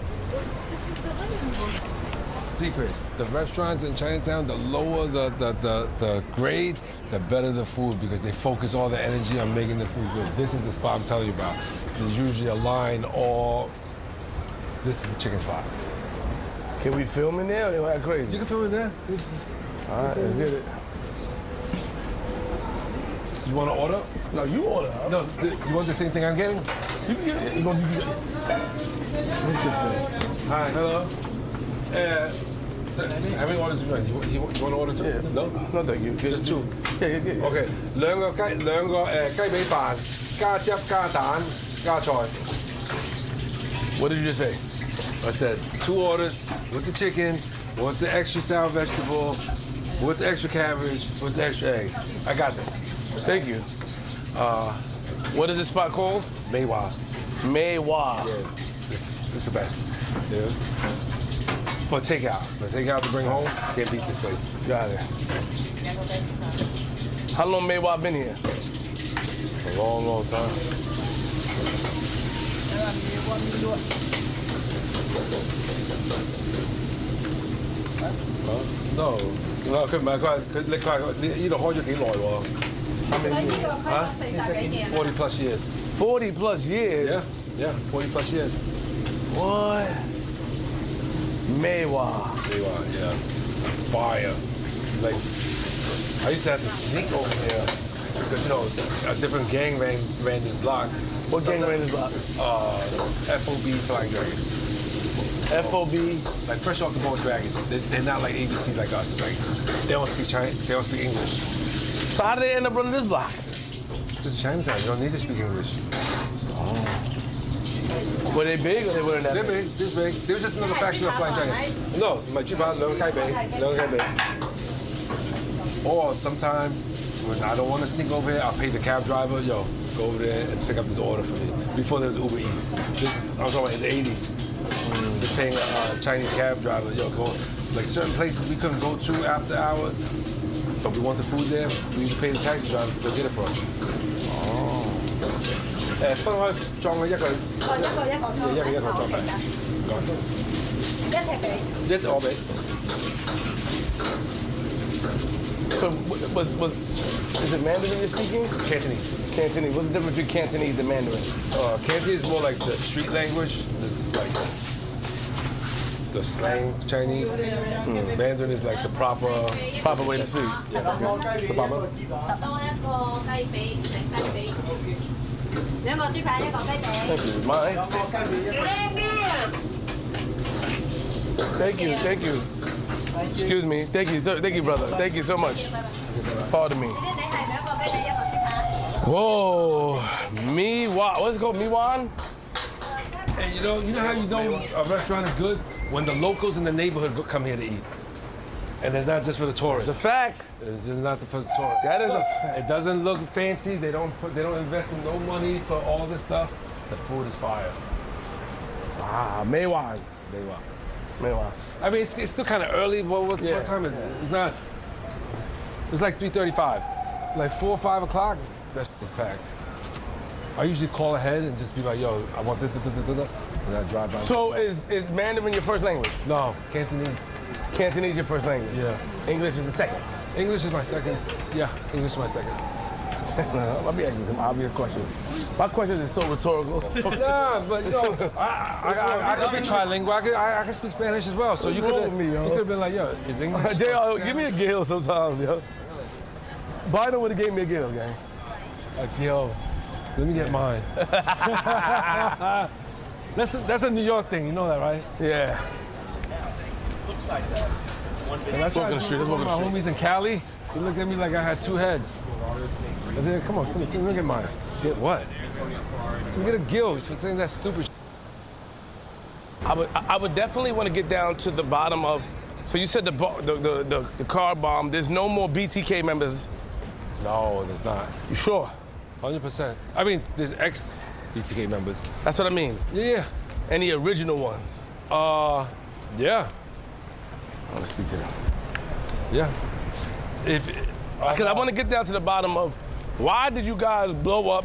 S2: Secret. The restaurants in Chinatown, the lower the grade, the better the food, because they focus all the energy on making the food good. This is the spot I'm telling you about. There's usually a line all. This is the chicken spot.
S1: Can we film in there or they act crazy?
S2: You can film it there.
S1: All right, let's get it.
S2: You want to order?
S1: No, you order.
S2: No, you want the same thing I'm getting?
S1: You can get it. You gonna get it.
S2: Hi. Hello. How many orders do you want? You want to order 2?
S1: Yeah.
S2: No?
S1: No, thank you.
S2: Just 2.
S1: Yeah.
S2: Okay. 兩個雞髀飯加汁加蛋加菜。
S1: What did you just say?
S2: I said 2 orders with the chicken, with the extra sour vegetable, with the extra cabbage, with the extra egg. I got this.
S1: Thank you. What is this spot called?
S2: Meiwa.
S1: Meiwa.
S2: Yeah. This is the best. Yeah. For takeout. For takeout to bring home, can't beat this place.
S1: Got it. How long Meiwa been here?
S2: A long, long time. No. 佢唔係，佢話呢度開咗幾耐喎
S1: How many years? Huh?
S2: ？40 plus years.
S1: 40 plus years.
S2: Yeah, 40 plus years.
S1: What? Meiwa.
S2: Yeah. Fire. Like, I used to have to sneak over here because, you know, a different gang ran this block.
S1: What gang ran this block?
S2: FOB Flying Dragons.
S1: FOB.
S2: Like fresh off the boat dragons. They're not like ABC like us. Like, they don't speak Chinese. They don't speak English.
S1: So how did they end up running this block?
S2: This is Chinatown. You don't need to speak English.
S1: Were they big or they weren't that
S2: They're
S1: big?
S2: big. This big. There was just another faction of Flying Dragons. No, my Jiba, Leung Kai Bei. Or sometimes when I don't want to sneak over here, I'll pay the cab driver, yo, go over there and pick up this order for me. Before there was Uber Eats. I was talking about in the 80s. Just paying a Chinese cab driver, yo, go. Like certain places we couldn't go to after hours, but we want the food there, we used to pay the taxi driver to go get it for us. 分開裝佢一個裝俾。一隻我俾。
S1: So is it Mandarin you're speaking?
S2: Cantonese.
S1: Cantonese. What's the difference between Cantonese and Mandarin?
S2: Cantonese is more like the street language. This is like the slang Chinese. Mandarin is like the proper way to speak. Yeah. Proper.
S6: 兩個豬排，一個雞髀。
S1: Thank you. Mine. Thank you. Excuse me. Thank you, brother. Thank you so much. Pardon me.
S6: 你係兩個雞髀，一個豬排。
S1: Whoa, Miwan. What's it called? Miwan?
S2: And you know how you know a restaurant is good? When the locals in the neighborhood come here to eat. And it's not just for the tourists.
S1: It's a fact.
S2: It's just not for the tourists.
S1: That is a fact.
S2: It doesn't look fancy. They don't invest in no money for all this stuff. The food is fire.
S1: Ah, Maywan. Maywan.
S2: I mean, it's still kind of early. What time is it? It's not. It's like 3:35. Like 4 or 5 o'clock. That's packed. I usually call ahead and just be like, yo, I want this, and I drive by.
S1: So is Mandarin your first language?
S2: No, Cantonese.
S1: Cantonese your first language?
S2: Yeah.
S1: English is the second?
S2: English is my second. Yeah, English is my second.
S1: Let me ask you some obvious questions. My question is so rhetorical.
S2: Nah, but you know, I could be trilingual. I can speak Spanish as well. So you could have been like, yo, is English?
S1: JR, give me a gill sometimes, yo. Biden would have gave me a gill, gang.
S2: A gill. Let me get mine. That's a New York thing. You know that, right?
S1: Yeah.
S2: And that's
S1: walking the street. Let's walk
S2: my
S1: the street.
S2: homies in Cali. They looked at me like I had two heads. I said, come on, look at mine. Get what? Let me get a gill for saying that stupid shit.
S1: I would definitely want to get down to the bottom of. So you said the car bomb. There's no more BTK members.
S2: No, there's not.
S1: You sure?
S2: 100%. I mean, there's ex-BTK members.
S1: That's what I mean.
S2: Yeah.
S1: Any original ones?
S2: Yeah.
S1: I want to speak to them.
S2: Yeah.
S1: Because I want to get down to the bottom of why did you guys blow up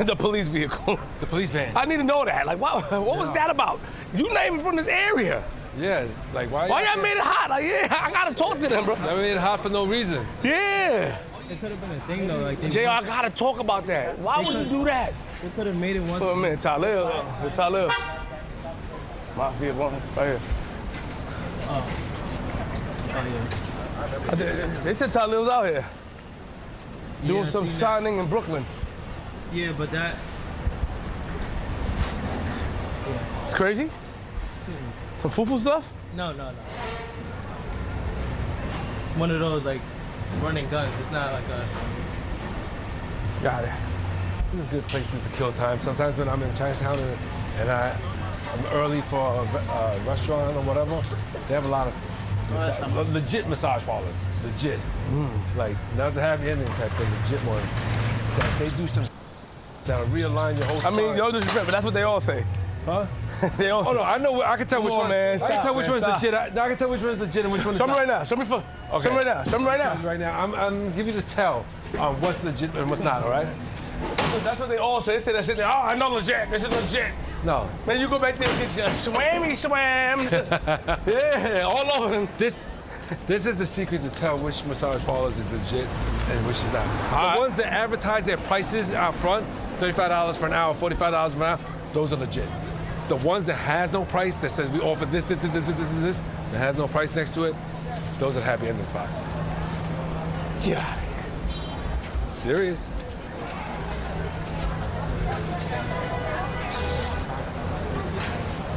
S1: the police vehicle?
S2: The police van.
S1: I need to know that. Like, what was that about? You not even from this area.
S2: Yeah, like why
S1: y'all made it hot? Like, yeah, I gotta talk to them, bro.
S2: I made it hot for no reason.
S1: Yeah.
S4: It could have been a thing though. Like
S1: JR, I gotta talk about that. Why would you do that?
S4: They could have made it one.
S1: Oh man, Talil. Talil. Mafia one right here.
S4: Oh yeah.
S1: They said Talil's out here. Doing
S4: Yeah,
S1: some
S4: seen
S1: shining in Brooklyn.
S4: Yeah, but that.
S1: It's crazy? Some foo-foo stuff?
S4: No. One of those like running guns. It's not like a.
S1: Got it.
S2: These are good places to kill time. Sometimes when I'm in Chinatown and I'm early for a restaurant or whatever, they have a lot of legit massage parlors. Legit. Like, not the happy ending type, the legit ones. That they do some that'll realign your whole
S1: I mean,
S2: spine.
S1: no disrespect, but that's what they all say.
S2: Huh?
S1: They all
S2: Oh no, I know. I can tell
S1: Come
S2: which
S1: on,
S2: one.
S1: man.
S2: I can
S1: Stop,
S2: tell which
S1: man.
S2: one's
S1: Stop.
S2: legit. I can tell which one's legit and which one is
S1: Show me
S2: not.
S1: right now. Show me
S2: Okay.
S1: Show me right now. Show me right now.
S2: Right now, I'm give you the tell on what's legit and what's not. All right?
S1: That's what they all say. They say that. Oh, I know legit. This is legit.
S2: No.
S1: Man, you go back there and get your swammy swam. Yeah, all over them.
S2: This is the secret to tell which massage parlors is legit and which is not.
S1: right.
S2: The ones that advertise their prices out front, $35 for an hour, $45 for an hour, those are legit. The ones that has no price, that says we offer this, that has no price next to it, those are happy ending spots.
S1: Yeah.
S2: Serious.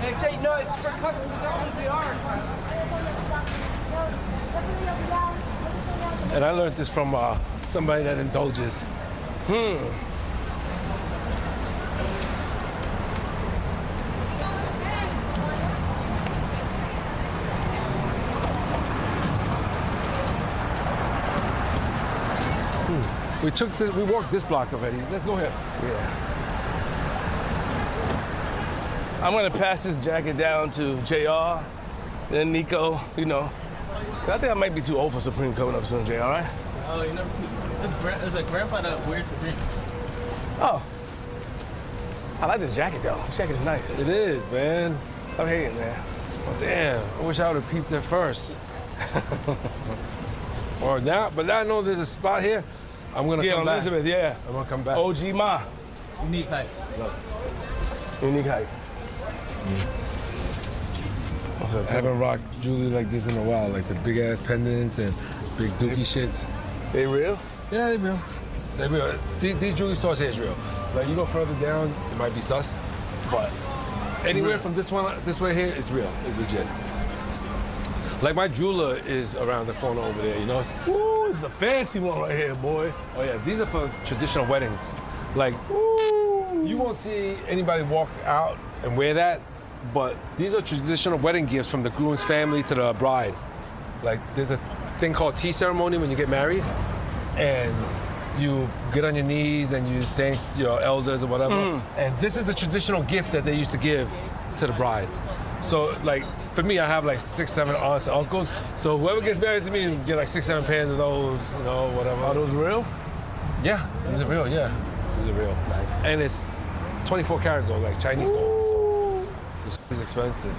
S7: They say no, it's for customers only.
S2: And I learned this from somebody that indulges. We walked this block already. Let's go here.
S1: Yeah. I'm gonna pass this jacket down to JR, then Nico, you know. 'Cause I think I might be too old for Supreme coming up soon, JR, right?
S4: Oh, you never seen. It's a grandpa that wears Supreme.
S1: Oh. I like this jacket though. This jacket's nice.
S2: It is, man.
S1: Stop hating, man.
S2: Damn, I wish I would have peeped it first. Or now, but now I know there's a spot here. I'm gonna
S1: Yeah,
S2: come
S1: on
S2: back.
S1: Elizabeth, yeah.
S2: I'm gonna come back.
S1: OG Ma.
S4: Unique height.
S1: Unique height. What's up,
S2: I haven't rocked jewelry like this in a while, like the big ass pendants and big dookie shits.
S1: They real?
S2: Yeah, they're real. They're real. These jewelry stores here is real. Like you go further down, it might be sus, but anywhere from this way here is real. It's legit. Like my jeweler is around the corner over there, you know?
S1: Ooh, it's a fancy one right here, boy.
S2: Oh yeah, these are for traditional weddings. Like,
S1: Ooh.
S2: You won't see anybody walk out and wear that, but these are traditional wedding gifts from the groom's family to the bride. Like, there's a thing called tea ceremony when you get married, and you get on your knees and you thank your elders or whatever. And this is the traditional gift that they used to give to the bride. So, like, for me, I have like 6, 7 aunts and uncles. So whoever gets married to me get like 6, 7 pairs of those, you know, whatever.
S1: Are those real?
S2: Yeah, these are real, yeah. These are real. Nice. And it's 24 karat gold, like Chinese gold. So it's expensive.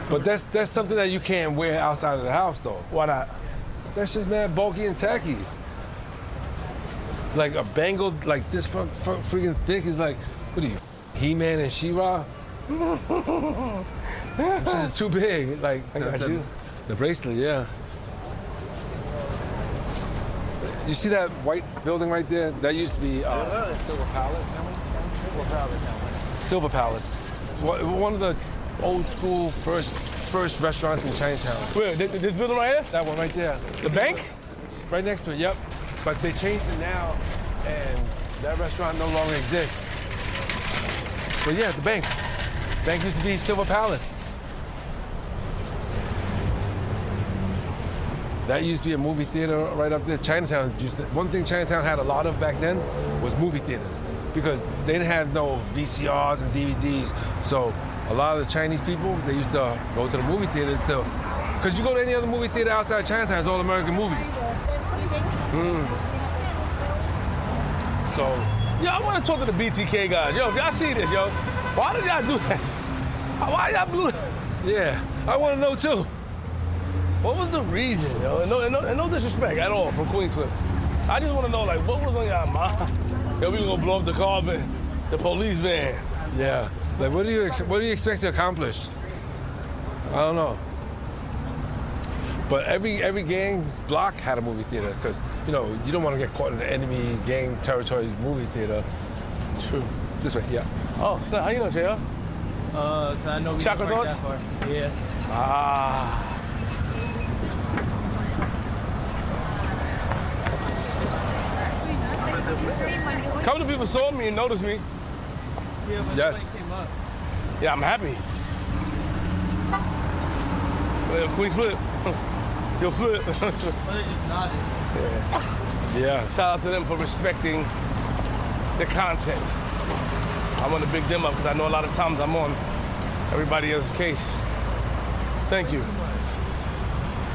S2: But that's something that you can't wear outside of the house, though.
S1: Why not?
S2: That's just mad bulky and tacky. Like a bangle like this freaking thick is like, what are you, He-Man and She-Ra? It's just too big. Like the bracelet, yeah. You see that white building right there? That used to be Silver Palace. Silver Palace. One of the old school first restaurants in Chinatown.
S1: Where? This building right here?
S2: That one right there.
S1: The bank?
S2: Right next to it, yep. But they changed it now, and that restaurant no longer exists. But yeah, the bank. Bank used to be Silver Palace. That used to be a movie theater right up there. Chinatown one thing Chinatown had a lot of back then was movie theaters, because they didn't have no VCRs and DVDs. So a lot of the Chinese people, they used to go to the movie theaters to, because you go to any other movie theater outside Chinatown, it's all American movies. So,
S1: Yo, I want to talk to the BTK guys. Yo, if y'all see this, yo, why did y'all do that? Why y'all blew?
S2: yeah, I want to know too.
S1: What was the reason, yo? And no disrespect at all from Queenzflip. I just want to know, like, what was on y'all mind? Yo, we gonna blow up the car van, the police van.
S2: Yeah, like what do you expect to accomplish? I don't know. But every gang's block had a movie theater, because you know you don't want to get caught in the enemy gang territory's movie theater.
S1: True.
S2: This way, yeah.
S1: Oh, snap. How you know, JL?
S4: Cause I know we
S1: Chocolate
S4: parked
S1: dots?
S4: that far. Yeah.
S1: Ah. A couple of people saw me and noticed me.
S4: Yeah, but
S2: Yes.
S4: somebody came up.
S1: Yeah, I'm happy. Well, Queenzflip. Yo, Flip.
S4: But they just nodded.
S2: Yeah.
S1: Shout out to them for respecting the content. I want to big them up because I know a lot of times I'm on everybody else's case. Thank you.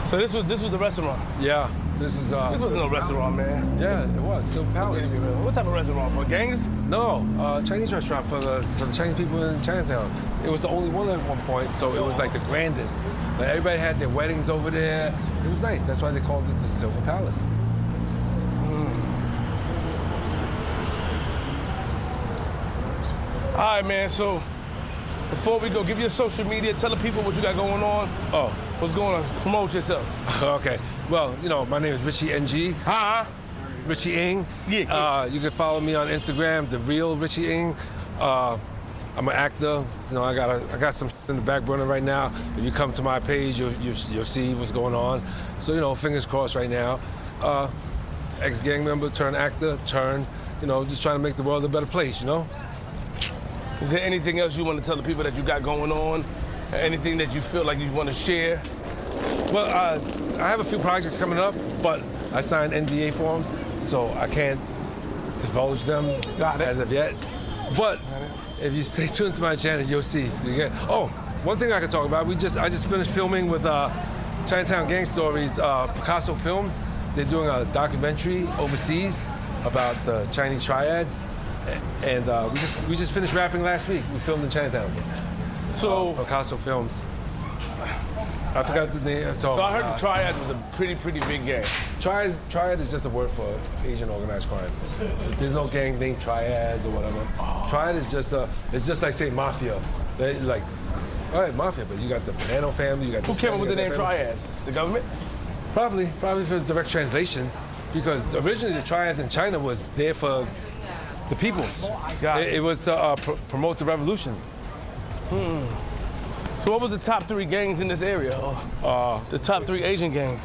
S1: So this was the restaurant.
S2: Yeah. This is
S1: This wasn't no restaurant, man.
S2: yeah, it was Silver Palace.
S1: What type of restaurant? For gangs?
S2: No, Chinese restaurant for the Chinese people in Chinatown. It was the only one at one point, so it was like the grandest. Like everybody had their weddings over there. It was nice. That's why they called it the Silver Palace.
S1: All right, man. So before we go, give your social media. Tell the people what you got going on.
S2: Oh,
S1: What's going on? Promote yourself.
S2: okay. Well, you know, my name is Richie NG.
S1: Huh?
S2: Richie Ng.
S1: Yeah.
S2: You can follow me on Instagram, the real Richie Ng. I'm an actor. You know, I got some in the back burner right now. If you come to my page, you'll see what's going on. So, you know, fingers crossed right now. Ex-gang member turned actor, you know, just trying to make the world a better place, you know?
S1: Is there anything else you want to tell the people that you got going on? Anything that you feel like you want to share?
S2: Well, I have a few projects coming up, but I signed NDA forms, so I can't divulge them as of yet. But if you stay tuned to my channel, you'll see. So one thing I can talk about. I just finished filming with Chinatown Gang Stories, Picasso Films. They're doing a documentary overseas about the Chinese triads, and we just finished rapping last week. We filmed in Chinatown.
S1: So
S2: Picasso Films. I forgot the name.
S1: So I heard the Triad was a pretty big gang.
S2: Triad is just a word for Asian organized crime. There's no gang named Triads or whatever. Triad is it's just like saying mafia. They like, all right, mafia, but you got the Banano family, you got
S1: Who
S2: this
S1: came up
S2: family,
S1: with the
S2: you
S1: name
S2: got that family.
S1: Triads? The government?
S2: Probably for direct translation, because originally the Triads in China was there for the peoples. It was to promote the revolution.
S1: So what was the top 3 gangs in this area? The top 3 Asian gangs.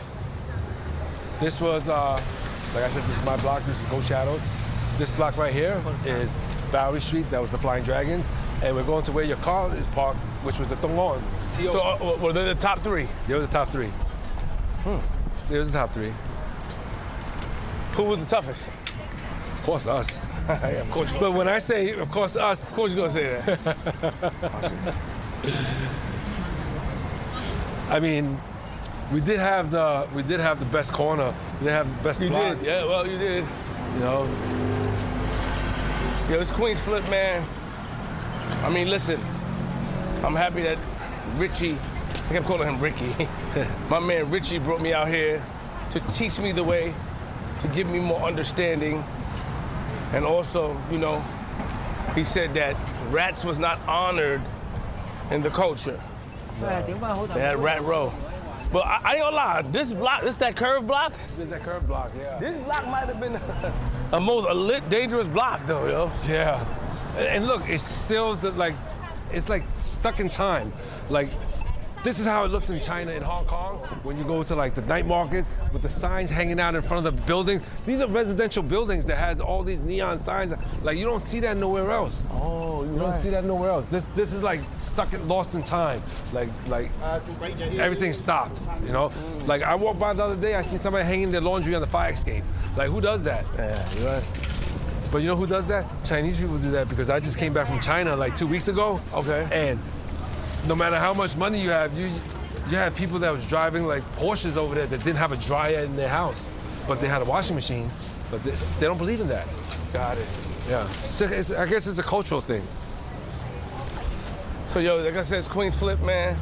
S2: This was, like I said, this is my block. This is Go Shadows. This block right here is Bowery Street. That was the Flying Dragons. And we're going to where your car is parked, which was the Tongon.
S1: So, were they the top three?
S2: They were the top three. They was the top three.
S1: Who was the toughest?
S2: Of course, us.
S1: Yeah, of course.
S2: But when I say, of course, us,
S1: Of course you're gonna say that.
S2: I mean, we did have the best corner. We did have the best
S1: You
S2: block.
S1: did, yeah, well, you did.
S2: You know,
S1: Yo, it's Queenzflip, man. I mean, listen, I'm happy that Richie, I kept calling him Ricky. My man Richie brought me out here to teach me the way, to give me more understanding. And also, you know, he said that rats was not honored in the culture. They had Rat Row. But I ain't gonna lie, this block, this that curve block,
S2: there's that curve block, yeah.
S1: this block might have been a most lit, dangerous block though, yo.
S2: Yeah. And look, it's still it's like stuck in time. Like, this is how it looks in China, in Hong Kong, when you go to like the night markets with the signs hanging out in front of the buildings. These are residential buildings that had all these neon signs. Like, you don't see that nowhere else.
S1: Oh,
S2: You don't see that nowhere else. This is like lost in time. Like everything stopped, you know? Like, I walked by the other day, I seen somebody hanging their laundry on the fire escape. Like, who does that?
S1: Yeah, you're right.
S2: But you know who does that? Chinese people do that, because I just came back from China like 2 weeks ago.
S1: Okay.
S2: And no matter how much money you have, you have people that was driving like Porsches over there that didn't have a dryer in their house, but they had a washing machine. But they don't believe in that.
S1: Got it.
S2: Yeah. So I guess it's a cultural thing.
S1: So, yo, like I said, it's Queenzflip, man.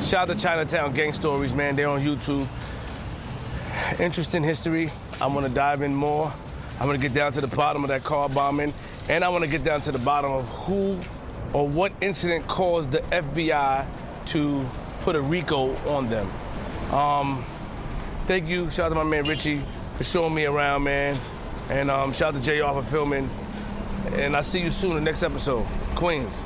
S1: Shout out to Chinatown Gang Stories, man. They're on YouTube. Interesting history. I'm gonna dive in more. I'm gonna get down to the bottom of that car bombing, and I wanna get down to the bottom of who or what incident caused the FBI to put a Rico on them. Thank you, shout out to my man Richie for showing me around, man. And shout out to JR for filming. And I'll see you soon in the next episode. Queens.